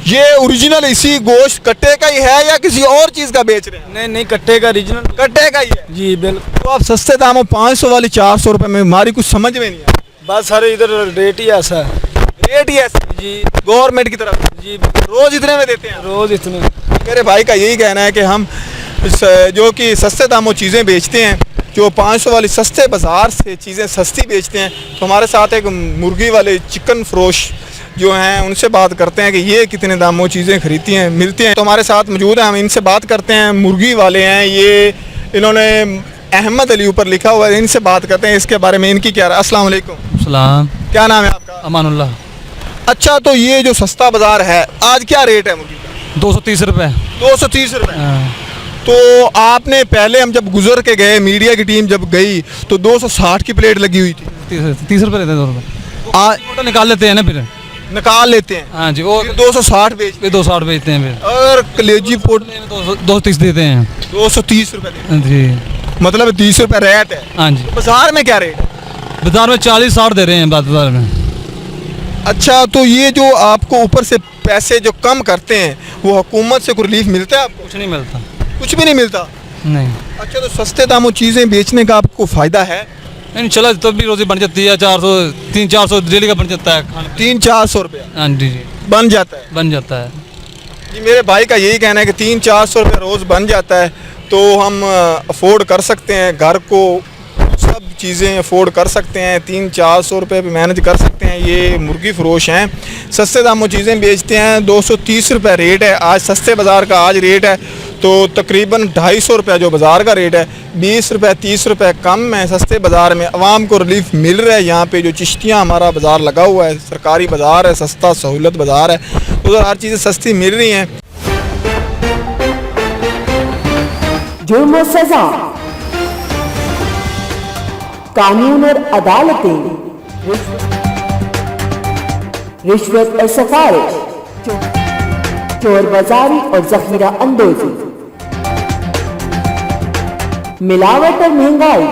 Speaker 2: ये ओरिजिनल इसी गोश्त कट्टे का ही है या किसी और चीज़ का बेच रहे हैं?
Speaker 19: नहीं, कट्टे का, ओरिजिनल
Speaker 2: कट्टे का ही है
Speaker 19: जी, बिल्कुल।
Speaker 2: तो आप सस्ते दामों 500 वाली 400 रुपये में, हमारी कुछ समझ में नहीं है।
Speaker 19: बस सर इधर रेट ही ऐसा है।
Speaker 2: रेट ही ऐसा
Speaker 19: जी,
Speaker 2: गवर्नमेंट की तरफ
Speaker 19: जी।
Speaker 2: रोज़ इतने में देते हैं?
Speaker 19: रोज़ इतने।
Speaker 2: मेरे भाई का यही कहना है कि हम जो कि सस्ते दामों चीज़ें बेचते हैं, जो 500 वाली सस्ते बाज़ार से चीज़ें सस्ती बेचते हैं। तो हमारे साथ एक मुर्गी वाले चिकन फरोश जो हैं उनसे बात करते हैं कि ये कितने दामों चीज़ें खरीदती हैं, मिलती हैं। तो हमारे साथ मौजूद हैं, हम इनसे बात करते हैं। मुर्गी वाले हैं ये, इन्होंने अहमद अली ऊपर लिखा हुआ है, इनसे बात करते हैं इसके बारे में। इनकी क्या राय? अस्सलाम वालेकुम।
Speaker 20: सलाम।
Speaker 2: क्या नाम है आपका?
Speaker 20: अमानुल्लाह।
Speaker 2: अच्छा, तो ये जो सस्ता बाज़ार है आज क्या रेट है मुर्गी का?
Speaker 20: 230 रुपये।
Speaker 2: 230 रुपये। तो आपने पहले हम जब गुजर के गए, मीडिया की टीम जब गई तो 260 की प्लेट लगी हुई थी।
Speaker 20: 30 रुपये रहते हैं। 2 रुपये आज निकाल लेते हैं ना, फिर
Speaker 2: निकाल लेते हैं।
Speaker 20: हाँ जी, वो
Speaker 2: 260 बेचते
Speaker 20: 260 बेचते हैं। फिर
Speaker 2: और कलेजी पोट
Speaker 20: 230 देते हैं।
Speaker 2: 230 रुपये
Speaker 20: जी,
Speaker 2: मतलब 30 रुपये रेट है।
Speaker 20: हाँ जी।
Speaker 2: बाजार में क्या रेट है?
Speaker 20: बाजार में 40-60 दे रहे हैं बाजार में।
Speaker 2: अच्छा, तो ये जो आपको ऊपर से पैसे जो कम करते हैं वो हुकूमत से कोई रिलीफ मिलता है आपको?
Speaker 20: कुछ नहीं मिलता।
Speaker 2: कुछ भी नहीं मिलता?
Speaker 20: नहीं।
Speaker 2: अच्छा, तो सस्ते दामों चीज़ें बेचने का आपको फ़ायदा है?
Speaker 20: नहीं, चला तो भी रोज़ी बन जाती है। 300-400 डेली का बन जाता है।
Speaker 2: 300-400 रुपये?
Speaker 20: हाँ जी,
Speaker 2: बन जाता है।
Speaker 20: बन जाता है
Speaker 2: जी। मेरे भाई का यही कहना है कि 300-400 रुपये रोज़ बन जाता है, तो हम अफोर्ड कर सकते हैं, घर को सब चीज़ें अफोर्ड कर सकते हैं, 300-400 रुपये पे मैनेज कर सकते हैं। ये मुर्गी फरोश हैं, सस्ते दामों चीज़ें बेचते हैं। 230 रुपये रेट है आज सस्ते बाज़ार का, आज रेट है तो तकरीबन 250 रुपये जो बाज़ार का रेट है, 20 रुपये 30 रुपये कम है सस्ते बाज़ार में। आवाम को रिलीफ मिल रहा है। यहाँ पे जो चिश्तियाँ हमारा बाज़ार लगा हुआ है, सरकारी बाज़ार है, सस्ता सहूलत बाज़ार है, उधर हर चीज़ें सस्ती मिल रही हैं।
Speaker 1: जुर्म और सजा, कानून और अदालतें, रिश्वत और सिफारिश, चोर बाजारी और जखीरा अंदोजी, मिलावट और महंगाई,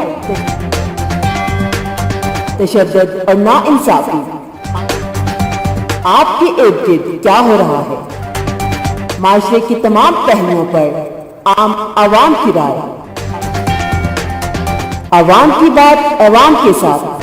Speaker 1: तशद्दुद और नाइंसाफी। आपके इर्द गिर्द क्या हो रहा है? माशरे की तमाम पहलुओं पर आम आवाम की राय, आवाम की बात आवाम के साथ।